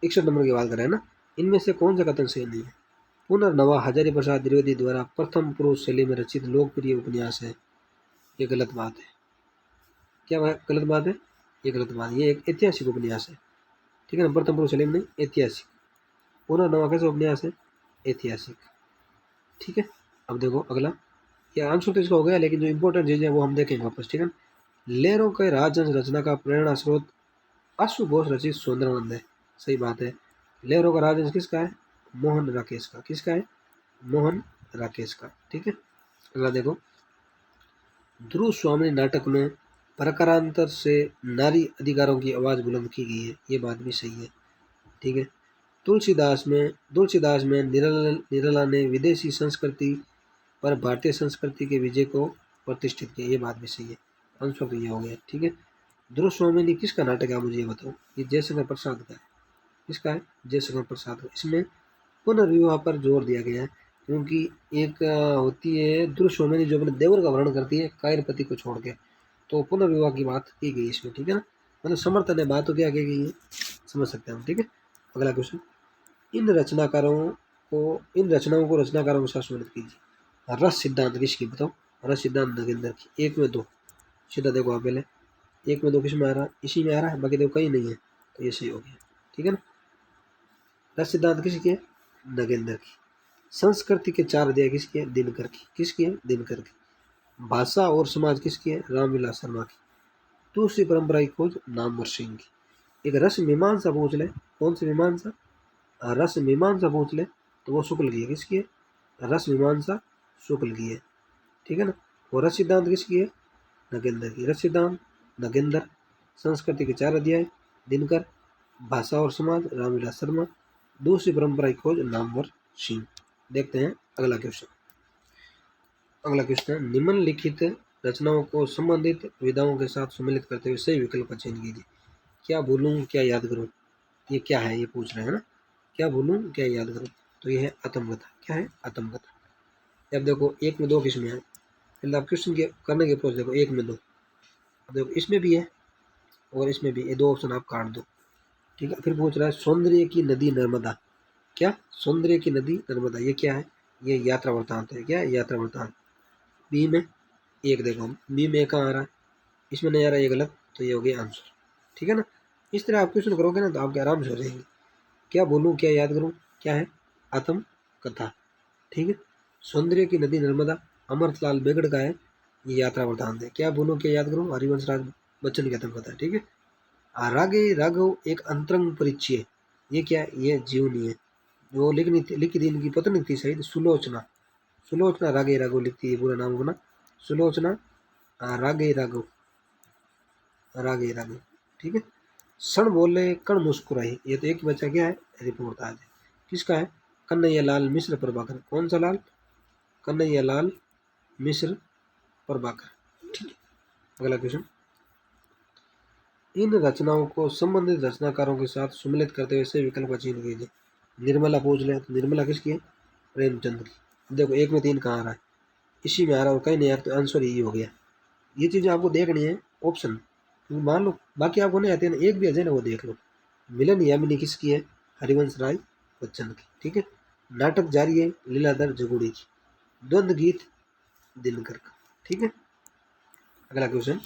61 नंबर की बात करें ना, इनमें से कौन सा कथन सही नहीं है? पुनर्नवा हजारी प्रसाद द्विवेदी द्वारा प्रथम पुरुष शैली में रचित लोकप्रिय उपन्यास है। ये गलत बात है। क्या गलत बात है? ये गलत बात है। ये एक ऐतिहासिक उपन्यास है, ठीक है ना। प्रथम पुरुष शैली में नहीं, ऐतिहासिक। पुनर्नवा कैसा उपन्यास है? ऐतिहासिक, ठीक है। अब देखो अगला, ये आंसर तो इसका हो गया, लेकिन जो इंपॉर्टेंट चीज़ है वो हम देखेंगे वापस, ठीक है। लहरों के राजहंस रचना का प्रेरणा स्रोत आशु घोष रचित सुंदरानंद है। सही बात है। लहरों का राजहंस किसका है? मोहन राकेश का। किसका है? मोहन राकेश का, ठीक है। अगला देखो, ध्रुव स्वामी नाटक में प्रकारांतर से नारी अधिकारों की आवाज़ बुलंद की गई है। ये बात भी सही है, ठीक है। तुलसीदास में निराला ने विदेशी संस्कृति पर भारतीय संस्कृति के विजय को प्रतिष्ठित किया। ये बात भी सही है। आंसर तो ये हो गया, ठीक है। ध्रुव स्वामी ने किसका नाटक है? मुझे ये बताओ। ये जयशंकर प्रसाद का है। किसका है? जयशंकर प्रसाद का। इसमें पुनर्विवाह पर जोर दिया गया है, क्योंकि एक होती है ध्रुव स्वामी जो अपने देवर का वर्णन करती है कायरपति को छोड़ के, तो पुनर्विवाह की बात की गई इसमें, ठीक है ना। मतलब समर्थन है, बात तो क्या की गई है समझ सकते हैं हम, ठीक है। अगला क्वेश्चन, इन रचनाओं को रचनाकारों के साथ सम्मिलित कीजिए। रस सिद्धांत किसकी बताओ? रस सिद्धांत नगेंद्र की। 1 में 2 सीधा देखो आप पहले, 1 में 2 किस में आ रहा है? इसी में आ रहा है, बाकी देखो कहीं नहीं है, तो ये सही हो गया, ठीक है ना। रस सिद्धांत किसकी है? नगेंद्र की। संस्कृति के 4 अध्याय किसकी है? दिनकर की। किसकी है? दिनकर की। भाषा और समाज किसकी है? रामविलास शर्मा की। दूसरी परंपरा की खोज नामवर सिंह की। एक रस मीमांसा पूछ ले, कौन सी मीमांसा? रस मीमांसा पूछ ले तो वो शुक्ल की है। किसकी है? रस मीमांसा शुक्ल की है, ठीक है ना। और रस सिद्धांत किसकी है? नगेंद्र की। रस सिद्धांत नगेंद्र। संस्कृति के 4 अध्याय दिनकर। भाषा और समाज रामविलास शर्मा। दूसरी परंपरा की खोज नामवर सिंह। देखते हैं अगला क्वेश्चन। अगला क्वेश्चन है, निम्नलिखित रचनाओं को संबंधित विधाओं के साथ सम्मिलित करते हुए सही विकल्प का चयन कीजिए। क्या भूलूं क्या याद करूं? ये क्या है? ये पूछ रहे हैं ना, क्या भूलूं क्या याद करूं? तो ये है आत्मकथा। क्या है? आत्मकथा। अब देखो 1 में 2 किसमें है? पहले आप क्वेश्चन के करने के अप्रोच देखो, 1 में 2। अब देखो इसमें भी है और इसमें भी, ये 2 ऑप्शन आप काट दो, ठीक है। फिर पूछ रहा है सौंदर्य की नदी नर्मदा। क्या? सौंदर्य की नदी नर्मदा, ये क्या है? ये यात्रा वृत्तांत है। क्या है? यात्रा वृत्तांत। बी में 1 देखो, हम बी में कहाँ आ रहा है? इसमें नहीं आ रहा, ये गलत, तो ये हो गया आंसर, ठीक है ना। इस तरह आप क्वेश्चन करोगे ना तो आपके आराम से हो जाएंगे। क्या बोलूँ क्या याद करूँ? क्या है? आत्म कथा, ठीक है। सौंदर्य की नदी नर्मदा अमरलाल बेगड़ का है, ये यात्रा वृत्तांत है। क्या बोलूँ क्या याद करूँ? हरिवंश राज बच्चन की आत्म कथा है, ठीक है। रागे राघव एक अंतरंग परिचय, ये क्या है? ये जीवनी है, जो लिखी थी इनकी पत्नी थी शायद, सुलोचना। सुलोचना रागे राघव लिखती है, पूरा नाम अपना सुलोचना रागे राघव, रागे राघव, ठीक है। क्षण बोले कण मुस्कुराए, ये तो एक बच्चा क्या है? रिपोर्ट आज है। किसका है? कन्हैया लाल मिश्र प्रभाकर। कौन सा लाल? कन्हैया लाल मिश्र प्रभाकर, ठीक है। अगला क्वेश्चन, इन रचनाओं को संबंधित रचनाकारों के साथ सम्मिलित करते हुए सही विकल्प का चयन कीजिए। निर्मला पूछ ले, तो निर्मला किसकी है? प्रेमचंद की। देखो 1 में 3 कहाँ आ रहा है? इसी में आ रहा है, और कहीं नहीं आ रहा, तो आंसर यही हो गया। ये चीज़ें आपको देखनी है ऑप्शन, मान लो बाकी आपको नहीं आते ना, एक भी आ जाए ना वो देख लो। मिलन यामिनी किसकी है? हरिवंश राय बच्चन की, ठीक है। नाटक जारी है लीलाधर जगुड़ी की। द्वंद्व गीत दिनकर का, ठीक है। अगला क्वेश्चन,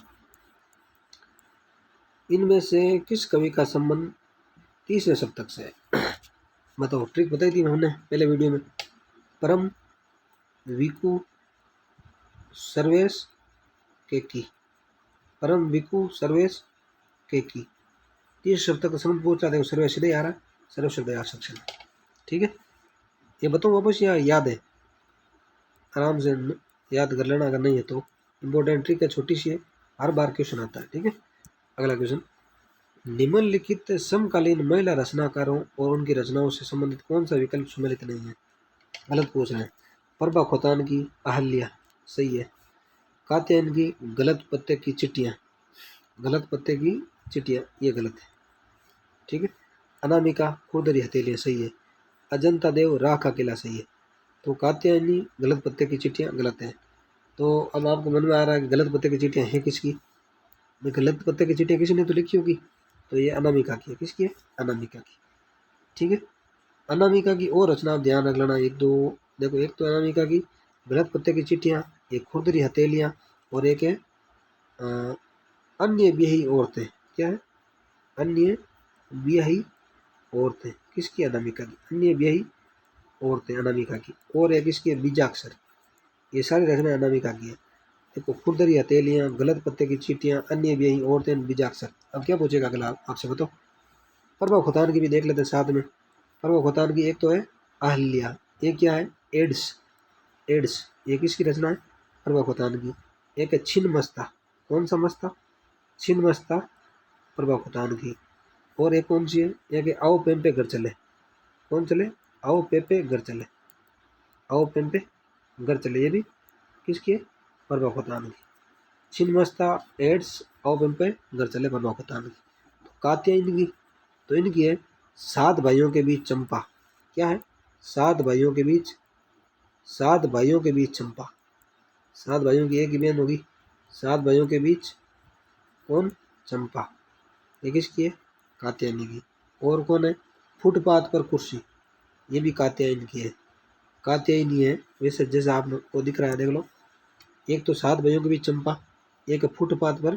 इनमें से किस कवि का संबंध 30वें शतक से है? बताओ, ट्रिक बताई थी हमने पहले वीडियो में। परम विकु सर्वेश के की, परम विकु सर्वेश के की। 30 शतक का संबंध पूछ रहा, देखो सर्वेश सीधे आ रहा है, सर्व शब्द आ सकते हैं, ठीक है। ये बताओ वापस या याद है? आराम से याद कर लेना, अगर नहीं है तो। इंपॉर्टेंट ट्रिक है, छोटी सी है, हर बार क्वेश्चन आता है, ठीक है। अगला क्वेश्चन, निम्नलिखित समकालीन महिला रचनाकारों और उनकी रचनाओं से संबंधित कौन सा विकल्प सम्मिलित नहीं है? गलत पूछ रहे हैं। प्रभा खोतान की अहल्या, सही है। कात्यायन की गलत पत्ते की चिट्ठियाँ, गलत पत्ते की चिट्ठियाँ, ये गलत है, ठीक है। अनामिका खुरदरी हथेलियाँ, सही है। अजंता देव राह का किला, सही है। तो कात्यायनी गलत पत्ते की चिट्ठियाँ गलत है। तो अब आपको मन में आ रहा है कि गलत पते की चीटियाँ हैं किसकी? भाई गलत पते की चीटियाँ किसी ने तो लिखी होगी, तो ये अनामिका की है। किसकी है? अनामिका की। ठीक है, अनामिका की और रचना आप ध्यान रख लेना एक दो। देखो, एक तो अनामिका की गलत पत्ते की चिट्ठियाँ, एक खुरदरी हथेलियाँ, और एक है अन्य ब्याही औरतें। क्या है? अन्य ब्याही औरतें। किसकी? अनामिका की। अन्य ब्याही औरतें अनामिका की। और एक इसकी बीजाक्षर। ये सारी रचना अनामिका की है। देखो, खुरदरी हथेलियाँ, गलत पत्ते की चीटियाँ, अन्य ब्याही औरतें, बीजाक्षर। अब क्या पूछेगा अगला आपसे, बताओ। प्रभा खुतान की भी देख लेते हैं साथ में। प्रभा खुतान की एक तो है अहल्या, एक क्या है? एड्स। एड्स, ये किसकी रचना है? प्रभा खुतान की। एक है छिन्नमस्ता। कौन सा मस्ता? छिन्नमस्ता, प्रभा खुतान की। और एक कौन सी है? एक है आओ पेम्पे घर चले। कौन चले? आओ पेपे घर चले। आओ पेम्पे घर चले, ये भी किसकी है? प्रभा खुतान की। छिन्नमस्ता, एड्स, आओ पेम्पे घर चले, प्रभा खुतान की। तो कात्यायन की, तो इनकी है सात भाइयों के बीच चंपा। क्या है? सात भाइयों के बीच, सात भाइयों के बीच चंपा। सात भाइयों की एक ही बहन होगी। सात भाइयों के बीच कौन? चंपा। ये किसकी है? कात्यायनी की। और कौन है? फुटपाथ पर कुर्सी, ये भी कात्यायन की है। कात्यायनी है वैसे, जैसा आपको दिख रहा है, देख लो। एक तो सात भाइयों के बीच चंपा, एक फुटपाथ पर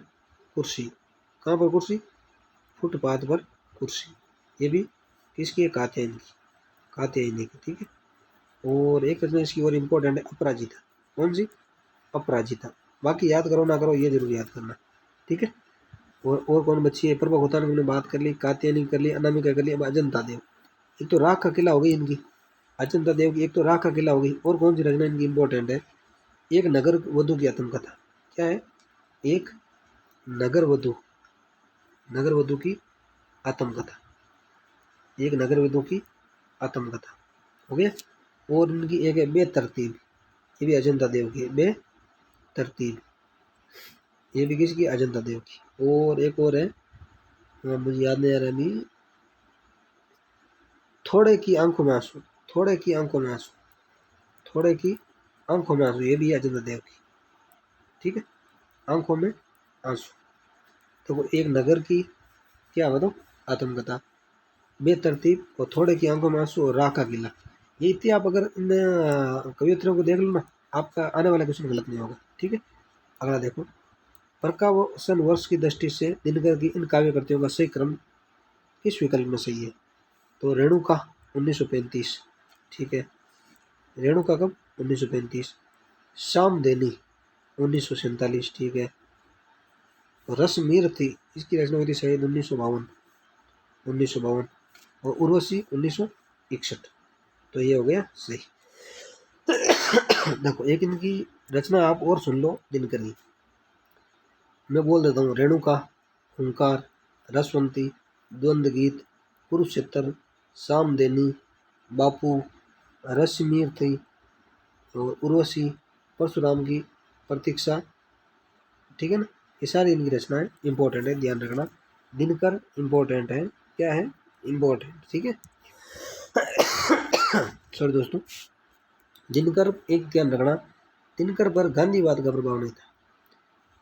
कुर्सी। कहाँ पर कुर्सी? फुटपाथ पर कुर्सी। ये भी किसकी है? कात्यायनी की। कात्यायनी की। ठीक है। और एक रचना इसकी और इम्पोर्टेंट है, अपराजिता। कौन सी? अपराजिता। बाकी याद करो ना करो, ये जरूर याद करना। ठीक है। और कौन बच्ची है? प्रभा खुतान की हमने बात कर ली, कात्यायनी कर ली, अनामिका कर ली। अब अजंता देव। एक तो राख का किला हो गई इनकी, अजंता देव की। एक तो राख का किला हो गई। और कौन सी रचना इनकी इंपॉर्टेंट है? एक नगर वधु की आत्मकथा। क्या है? एक नगर वधु, नगर वधु की आत्मकथा। एक नगर वधु की आत्मकथा हो गया। और इनकी एक है बेतरतीब, ये भी अजंता देव की है। बेतरतीब, ये भी किसकी? अजंता देव की। और एक और है, मुझे याद नहीं आ रहा अभी। थोड़े की आंखों में आंसू। थोड़े की आंखों में आंसू। थोड़े की आंखों में आंसू, ये भी है अजंता देव की। ठीक है, आंखों में आंसू। तो वो एक नगर की क्या बताओ? आत्मकथा, बेतरतीब, और थोड़े की आंखों में आंसू, और राह का किला। ये इतनी आप अगर इन कवियत्रों को देख लो ना, आपका आने वाला क्वेश्चन गलत नहीं होगा। ठीक है। अगला देखो, प्रकाशन वर्ष की दृष्टि से दिनकर की इन काव्य कृतियों का सही क्रम किस विकल्प में सही है? तो रेणुका 1935। ठीक है, रेणुका कब? 1935। सामदेनी 1947। ठीक है। रश्मिर थी, इसकी रचना हुई थी शायद 1952। 1952। और उर्वशी 1961। तो ये हो गया सही। देखो, एक इनकी रचना आप और सुन लो दिनकर की। मैं बोल देता हूँ, रेणुका, हुंकार, रसवंती, द्वंद्व गीत, कुरुक्षेत्र, सामदेनी, बापू, रश्मिर थी, और उर्वशी, परशुराम की प्रतीक्षा। ठीक है ना। ये सारी इनकी रचनाएं इंपॉर्टेंट है, ध्यान रखना। दिनकर इंपॉर्टेंट है। क्या है? इंपॉर्टेंट। ठीक है। सॉरी दोस्तों, दिनकर एक ध्यान रखना, दिनकर पर गांधीवाद का प्रभाव नहीं था।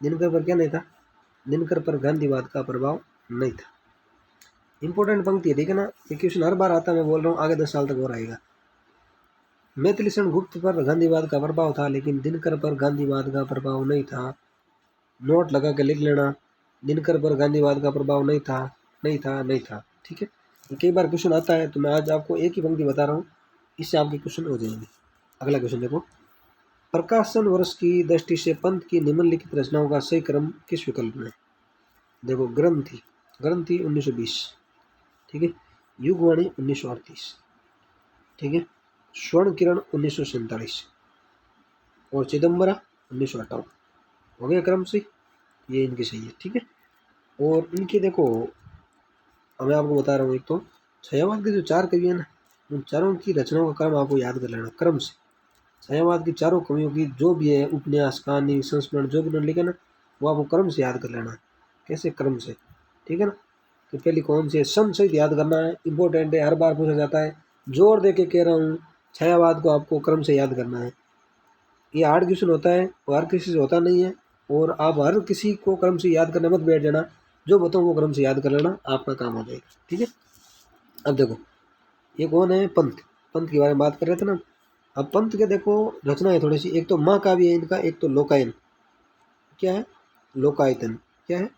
दिनकर पर क्या नहीं था? दिनकर पर गांधीवाद का प्रभाव नहीं था। इंपॉर्टेंट पंक्ति है, ठीक है ना। ये क्वेश्चन हर बार आता है, मैं बोल रहा हूँ, आगे 10 साल तक और आएगा। मैथिलीशरण गुप्त पर गांधीवाद का प्रभाव था, लेकिन दिनकर पर गांधीवाद का प्रभाव नहीं था। नोट लगा के लिख लेना, दिनकर पर गांधीवाद का प्रभाव नहीं था, नहीं था, नहीं था। ठीक है। कई बार क्वेश्चन आता है, तो मैं आज आपको एक ही पंक्ति बता रहा हूँ, इससे आपके क्वेश्चन हो जाएंगे। अगला क्वेश्चन देखो, प्रकाशन वर्ष की दृष्टि से पंत की निम्नलिखित रचनाओं का सही क्रम किस विकल्प में? देखो, ग्रंथि, ग्रंथि 1920। ठीक है। युगवाणी 1938। ठीक है। स्वर्ण किरण 1947। और चिदम्बरा 1958। हो गया क्रम से, ये इनकी सही है। ठीक है। और इनकी देखो, मैं आपको बता रहा हूँ, एक तो छायावाद के जो चार कवि हैं ना, उन चारों की रचनाओं का क्रम आपको याद कर लेना क्रम से। छायावाद की चारों कवियों की जो भी है, उपन्यास, कहानी, संस्मरण, जो भी उन्होंने लिखा ना, वो आपको क्रम से याद कर लेना। कैसे? क्रम से। ठीक है ना। तो पहली कौन सी है? सन सहित याद करना है, इंपॉर्टेंट है, हर बार पूछा जाता है। जोर दे के कह रहा हूँ, छायावाद को आपको क्रम से याद करना है। ये हार्ड क्वेश्चन होता है और हर किसी से होता नहीं है, और आप हर किसी को क्रम से याद करने मत बैठ जाना, जो बताऊँ वो क्रम से याद कर लेना, आपका काम हो जाएगा। ठीक है, अब देखो ये कौन है, पंत। पंत के बारे में बात कर रहे थे ना। अब पंत के देखो रचना है थोड़ी सी, एक तो महाकाव्य है इनका, एक तो लोकायन, क्या है, लोकायतन, क्या है,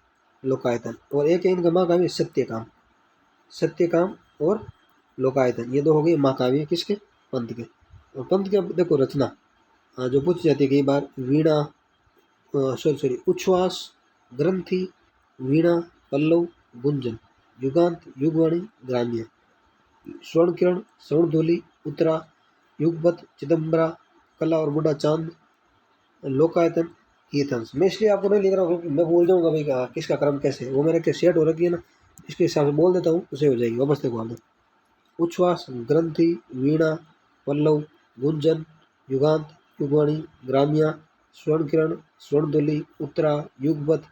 लोकायतन, और एक है इनका महाकाव्य सत्यकाम। सत्यकाम और लोकायतन, ये दो हो गए महाकाव्य किसके, पंत के। और पंत के अब देखो रचना जो पूछी जाती है कई बार, वीणा, सॉरी उच्छ्वास, ग्रंथि, वीणा, पल्लव, गुंजन, युगांत, युगवाणी, ग्राम्य, स्वर्ण किरण, स्वर्णधूलि, उत्तरा, युगपत, चिदम्बरा, कला और बूढ़ा चांद, लोकायतन, कीर्तन। मैं इसलिए आपको नहीं लिख रहा हूँ क्योंकि मैं बोल जाऊंगा भाई किसका क्रम कैसे है, वो मेरे के सेट हो रखी है ना, इसके हिसाब से बोल देता हूँ, उसे हो जाएगी। वापस देखो आप, उच्छ्वास, ग्रंथि, वीणा, पल्लव, गुंजन, युगांत, युगवाणी, ग्राम्या, स्वर्ण किरण, स्वर्णधूलि, उत्तरा, युगपत,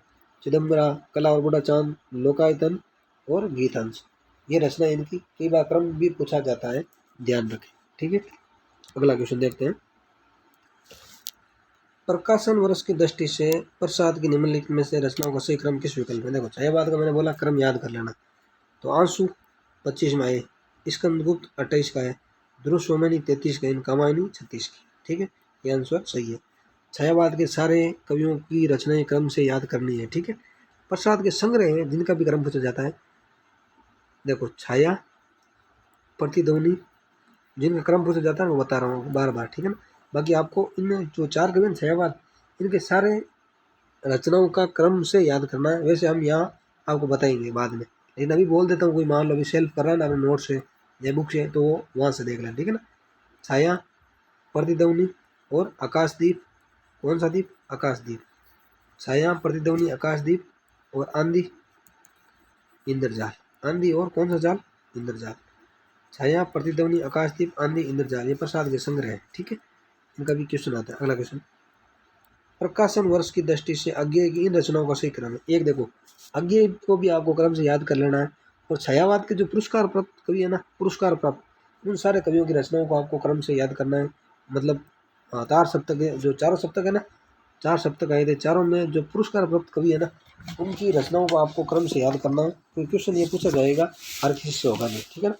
चिदम्बरा, कला और बूढ़ा चांद, लोकायतन और गीतांश। ये रचना इनकी, कई बार क्रम भी पूछा जाता है, ध्यान रखें। ठीक है, अगला क्वेश्चन देखते हैं। प्रकाशन वर्ष की दृष्टि से प्रसाद की निम्नलिखित में से रचनाओं का सही क्रम किस विकल्प में। देखो छायावाद का मैंने बोला क्रम याद कर लेना, तो आंसू 25 में आए, स्कंदगुप्त 28 का है, ध्रुव सोमेनी 33 का है, कामायनी 36 की। ठीक है, ये आंसर सही है। छायावाद के सारे कवियों की रचनाएं क्रम से याद करनी है। ठीक है, प्रसाद के संग्रह हैं जिनका भी क्रम पूछा जाता है। देखो छाया, प्रतिध्वनि, जिनका क्रम पूछा जाता है मैं बता रहा हूँ बार बार। ठीक है ना, बाकी आपको इन जो 4 कवि हैं छायावाद, इनके सारे रचनाओं का क्रम से याद करना है। वैसे हम यहाँ आपको बताएंगे बाद में, लेकिन अभी बोल देता हूँ, कोई मान लो अभी सेल्फ कर रहा है ना अपने नोट से या बुक से, तो वहाँ से देख लें। ठीक है ना, छाया, प्रतिध्वनि और आकाशदीप। कौन सा दीप, आकाशदीप। छाया, प्रतिध्वनि, आकाशदीप और आंधी, इंद्रजाल। आंधी और कौन सा जाल, इंद्रजाल। छाया, प्रतिध्वनि, आकाशदीप, आंधी, इंद्रजाल, ये प्रसाद के संग्रह है। ठीक है, इनका भी क्वेश्चन आता है। अगला क्वेश्चन, प्रकाशन वर्ष की दृष्टि से अज्ञेय की इन रचनाओं का सही क्रम है। एक देखो अज्ञेय को भी आपको क्रम से याद कर लेना है, और छायावाद के जो पुरस्कार प्राप्त कवि है ना, पुरस्कार प्राप्त, उन सारे कवियों की रचनाओं को आपको क्रम से याद करना है। मतलब 4 सप्तक है, जो चारों सप्तक है ना, 4 सप्तक आए थे, चारों में जो पुरस्कार प्राप्त कवि है ना, उनकी रचनाओं को आपको क्रम से याद करना है, क्योंकि क्वेश्चन ये पूछा जाएगा, हर किसी से होगा नहीं। ठीक है ना,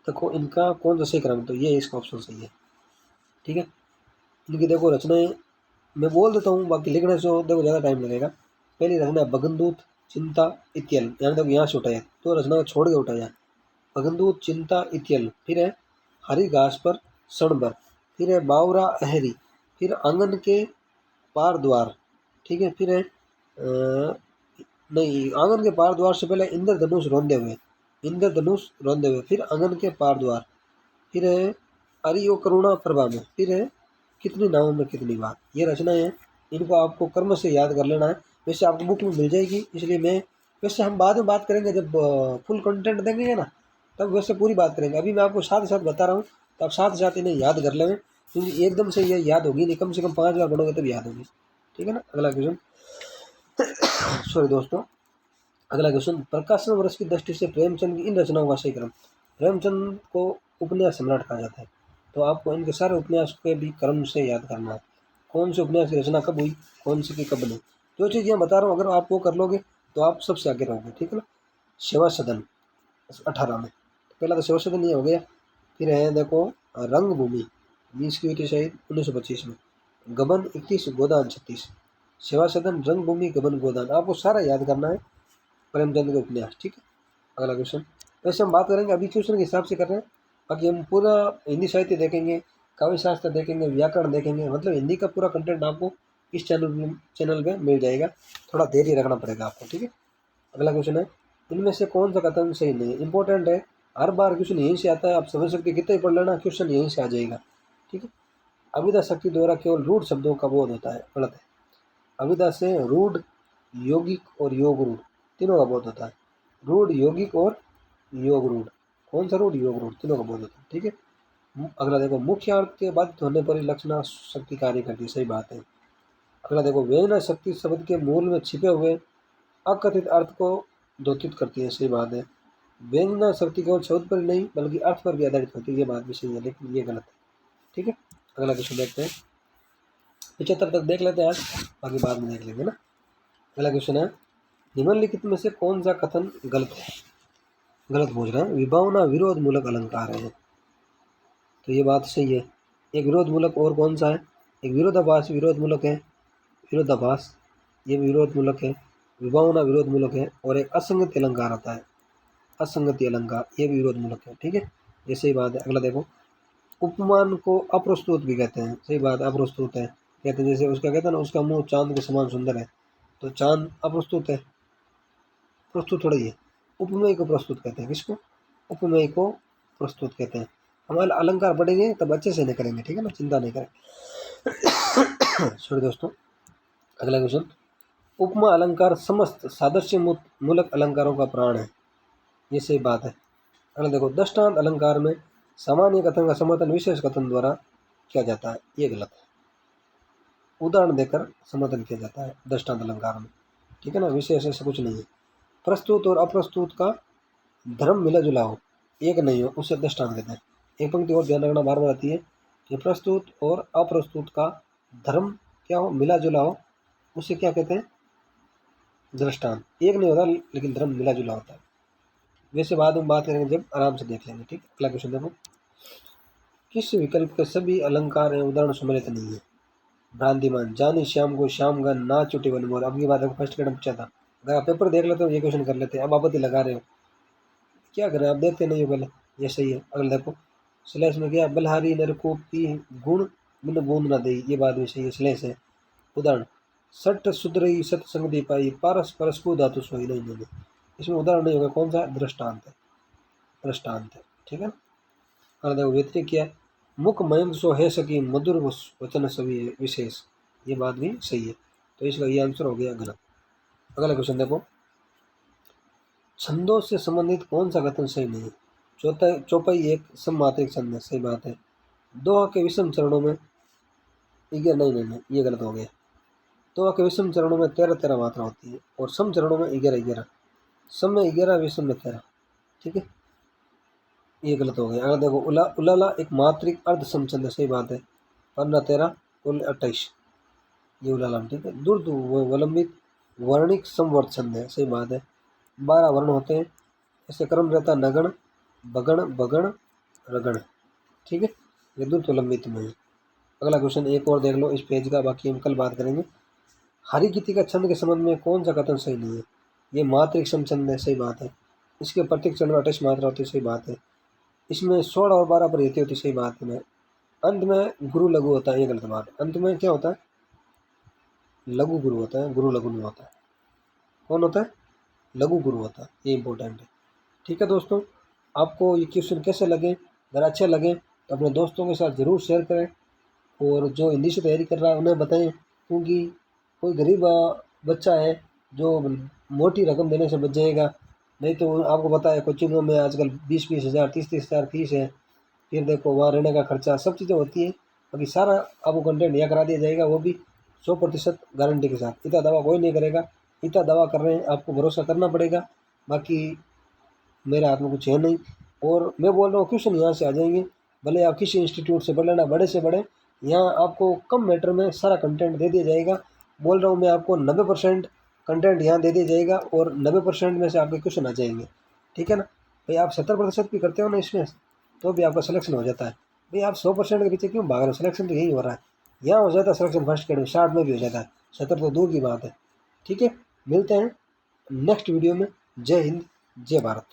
देखो इनका कौन सा सही क्रम, तो ये इसका ऑप्शन सही है। ठीक है, इनकी देखो रचनाएं मैं बोल देता हूँ, बाकी लिखने से देखो ज़्यादा टाइम लगेगा। पहली रचना भगनदूत, चिंता, इत्यल, यानी देखो यहाँ से उठाया, तो रचना को छोड़ के उठाया, भगनदूत, चिंता, इत्यल। फिर है हरी घास पर सणबर, फिर है बावरा अहरी, फिर आंगन के पार द्वार। ठीक है, फिर है नहीं, आंगन के पार द्वार से पहले इंद्रधनुष रोंदे हुए, इंद्रधनुष रोंदे हुए, फिर आंगन के पार द्वार, फिर है अरियो करुणा प्रभा में, फिर है कितनी नावों में कितनी बात। ये रचनाएं हैं, इनको आपको कर्म से याद कर लेना है। वैसे आपको बुक में मिल जाएगी, इसलिए मैं, वैसे हम बाद में बात करेंगे जब फुल कंटेंट देंगे ना, तब वैसे पूरी बात करेंगे। अभी मैं आपको साथ साथ बता रहा हूँ, तो आप साथ साथ इन्हें याद कर लेंगे, क्योंकि एकदम से ये याद होगी नहीं, कम से कम 5 बार पढ़ोगे तब याद होगी। ठीक है ना, अगला क्वेश्चन सॉरी दोस्तों, अगला क्वेश्चन, प्रकाशन वर्ष की दृष्टि से प्रेमचंद की इन रचनाओं का सही क्रम। प्रेमचंद को उपन्यास सम्राट कहा जाता है, तो आपको इनके सारे उपन्यास के भी क्रम से याद करना है, कौन से उपन्यास की रचना कब हुई, कौन सी की कब नहीं। जो चीज़ मैं बता रहा हूँ, अगर आप वो कर लोगे तो आप सबसे आगे रहोगे। ठीक है ना, सेवा सदन 18 में, पहला तो सेवा सदन ये हो गया। फिर है देखो रंगभूमि 20 की हुई थी शायद 1925 में, गबन 21, गोदान 36। सेवा सदन, रंगभूमि, गबन, गोदान, आपको सारा याद करना है प्रेमचंद के उपन्यास। ठीक है, अगला क्वेश्चन, वैसे हम बात करेंगे अभी क्वेश्चन के हिसाब से कर रहे हैं, बाकी हम पूरा हिंदी साहित्य देखेंगे, काव्य शास्त्र देखेंगे, व्याकरण देखेंगे, मतलब हिंदी का पूरा कंटेंट आपको इस चैनल पे मिल जाएगा। थोड़ा धैर्य रखना पड़ेगा आपको। ठीक है, अगला क्वेश्चन है, इनमें से कौन सा कथन सही नहीं है। इंपॉर्टेंट है, हर बार क्वेश्चन यहीं से आता है, आप समझ सकते कितने पढ़ लेना, क्वेश्चन यहीं से आ जाएगा। ठीक है, अविदा शक्ति द्वारा केवल रूढ़ शब्दों का बोध होता है, गलत है। अविदा से रूढ़, यौगिक और योग रूढ़ तीनों का बोध होता है। रूढ़, यौगिक और योग रूढ़, कौन सा रूढ़, योग रूढ़, तीनों का बोध होता है। ठीक है, अगला देखो, मुख्य अर्थ के बाधित होने पर ही लक्षणा शक्ति कार्य करती है, सही बात है। अगला देखो, वेदना शक्ति शब्द के मूल में छिपे हुए अकथित अर्थ को द्योतित करती है, सही बात है। वेदना शक्ति केवल शब्द पर ही नहीं बल्कि अर्थ पर भी आधारित होती है, ये बात भी सही है, लेकिन ये गलत है। ठीक है, अगला क्वेश्चन देखते हैं, 75 तक देख लेते हैं आज, बाकी बाद में देख लेंगे ना। अगला क्वेश्चन है, निम्नलिखित में से कौन सा कथन गलत है? गलत पूछ रहे हैं। विभावना विरोध मूलक अलंकार है, तो ये बात सही है। एक विरोध मूलक और कौन सा है? एक विरोधाभास विरोध मूलक है, विरोधाभास ये विरोध मूलक है। विभावना विरोध मूलक है। और एक असंगति अलंकार आता है, असंगति अलंकार, ये भी विरोध मूलक है। ठीक है, ये सही बात है। अगला देखो, उपमान को अप्रस्तुत भी कहते हैं, सही बात, अप्रस्तुत है कहते हैं। जैसे उसका कहते हैं ना, उसका मुंह चांद के समान सुंदर है, तो चांद अप्रस्तुत है, प्रस्तुत थोड़ा ही है। उपमेय को प्रस्तुत कहते हैं, किसको? उपमेय को प्रस्तुत कहते हैं। हमारे अलंकार पढ़ेंगे तब अच्छे से नहीं करेंगे, ठीक है ना, चिंता नहीं करें। सॉरी दोस्तों। अगला क्वेश्चन, उपमा अलंकार समस्त सादृश्य मूलक अलंकारों का प्राण है, ये सही बात है। अगला देखो, दृष्टांत अलंकार में सामान्य कथन का समर्थन विशेष कथन द्वारा किया जाता है, ये गलत है। उदाहरण देकर समर्थन किया जाता है दृष्टांत अलंकार में, ठीक है ना, विशेष ऐसा कुछ नहीं है। प्रस्तुत और अप्रस्तुत का धर्म मिला जुला हो, एक नहीं हो, उसे दृष्टांत कहते हैं। एक पंक्ति और ध्यान रखना बार बार आती है कि प्रस्तुत और अप्रस्तुत का धर्म क्या हो, मिला जुला हो, उसे क्या कहते हैं? दृष्टांत। एक नहीं होता लेकिन धर्म मिला जुला होता है। वैसे बाद में बात करेंगे जब आराम से देख लेंगे, ठीक। अगला क्वेश्चन देखो, किस विकल्प के सभी अलंकार एवं उदाहरण सम्मिलित नहीं है? भ्रांतिमान, जानी श्याम को श्याम गन ना चुटी वन मोर। अब की बात है, फर्स्ट क्वेश्चन पूछा था, अगर आप पेपर देख लेते हो ये क्वेश्चन कर लेते हैं। अब आपत्ति लगा रहे हो, क्या करें, आप देखते नहीं हो पहले, ये सही है। अगला देखो, स्लैश में क्या, बलहारी नरकोपी गुण बिन बूंद न दे, ये बात भी सही है, स्लैश है। उदाहरण, सट सुधरई सतसंगति पाई पारस परस्पु धातु सोई, नहीं, इसमें उदाहरण नहीं होगा, कौन सा? दृष्टांत है, दृष्टांत है, ठीक है ना। अगला देखो, व्यतिरिक्त क्या, मुख मयंक सो है सकी मधुर वचन सभी विशेष, ये बात भी सही है, तो इसका ये आंसर हो गया गलत। अगला क्वेश्चन देखो, छंदों से संबंधित कौन सा कथन सही नहीं है? चौपाई एक सममात्रिक छंद है, सही बात है। दोहा के विषम चरणों में नहीं, ये गलत हो गया। दोहा के विषम चरणों में 13 मात्रा होती है और सम चरणों में 11, सम में 11, विषम में 13, ठीक है, ये गलत हो गया। अगर देखो, उलाला एक मात्रिक अर्ध समछंद है, सही बात है। 15 13 कुल 28, ये उलाला, ठीक है। दुर्द वलंबित वर्णिक समवर्त छंद है, सही बात है। 12 वर्ण होते हैं, ऐसे क्रम रहता नगण बगण बगण रगण, ठीक है, ये दुर्द वलंबित में है। अगला क्वेश्चन एक और देख लो इस पेज का, बाकी हम कल बात करेंगे। हरिगीति का छंद के संबंध में कौन सा कथन सही नहीं है? ये मात्रिक समछंद है, सही बात है। इसके प्रत्येक चरण में 28 मात्रा होती है, सही बात है। इसमें 16 और 12 पर रहती होती, सही बात है। अंत में गुरु लघु होता है, ये गलत बात है। अंत में क्या होता है? लघु गुरु होता है, गुरु लघु नहीं होता है। कौन होता है? लघु गुरु होता है, ये इंपॉर्टेंट है, ठीक है दोस्तों। आपको ये क्वेश्चन कैसे लगे? अगर अच्छे लगे तो अपने दोस्तों के साथ ज़रूर शेयर करें, और जो हिंदी से तैयारी कर रहा है उन्हें बताएं, क्योंकि कोई गरीब बच्चा है जो मोटी रकम देने से बच जाएगा। नहीं तो आपको पता है कोचिंगों में आजकल 20-20 हज़ार 30-30 हज़ार फीस है, फिर देखो वहाँ रहने का खर्चा, सब चीज़ें होती है। बाकी सारा आपको कंटेंट यहाँ करा दिया जाएगा, वो भी 100% गारंटी के साथ। इतना दावा कोई नहीं करेगा, इतना दावा कर रहे हैं, आपको भरोसा करना पड़ेगा। बाकी मेरे हाथ में कुछ है नहीं, और मैं बोल रहा हूँ क्वेश्चन यहाँ से आ जाएंगे, भले आप किसी इंस्टीट्यूट से पढ़ लेना, बड़े से बड़े, यहाँ आपको कम मैटर में सारा कंटेंट दे दिया जाएगा। बोल रहा हूँ मैं आपको 90% कंटेंट यहाँ दे दिया जाएगा, और 90% में से आपके क्वेश्चन आ जाएंगे, ठीक है ना। भाई आप 70% भी करते हो ना इसमें, तो भी आपका सिलेक्शन हो जाता है। भाई आप 100% के पीछे क्यों भाग रहे हो? सिलेक्शन तो यही हो रहा है, यहाँ हो जाता है सिलेक्शन, फर्स्ट ग्रेड में 60 में भी हो जाता है, 70 तो दूर की बात है, ठीक है। मिलते हैं नेक्स्ट वीडियो में। जय हिंद, जय भारत।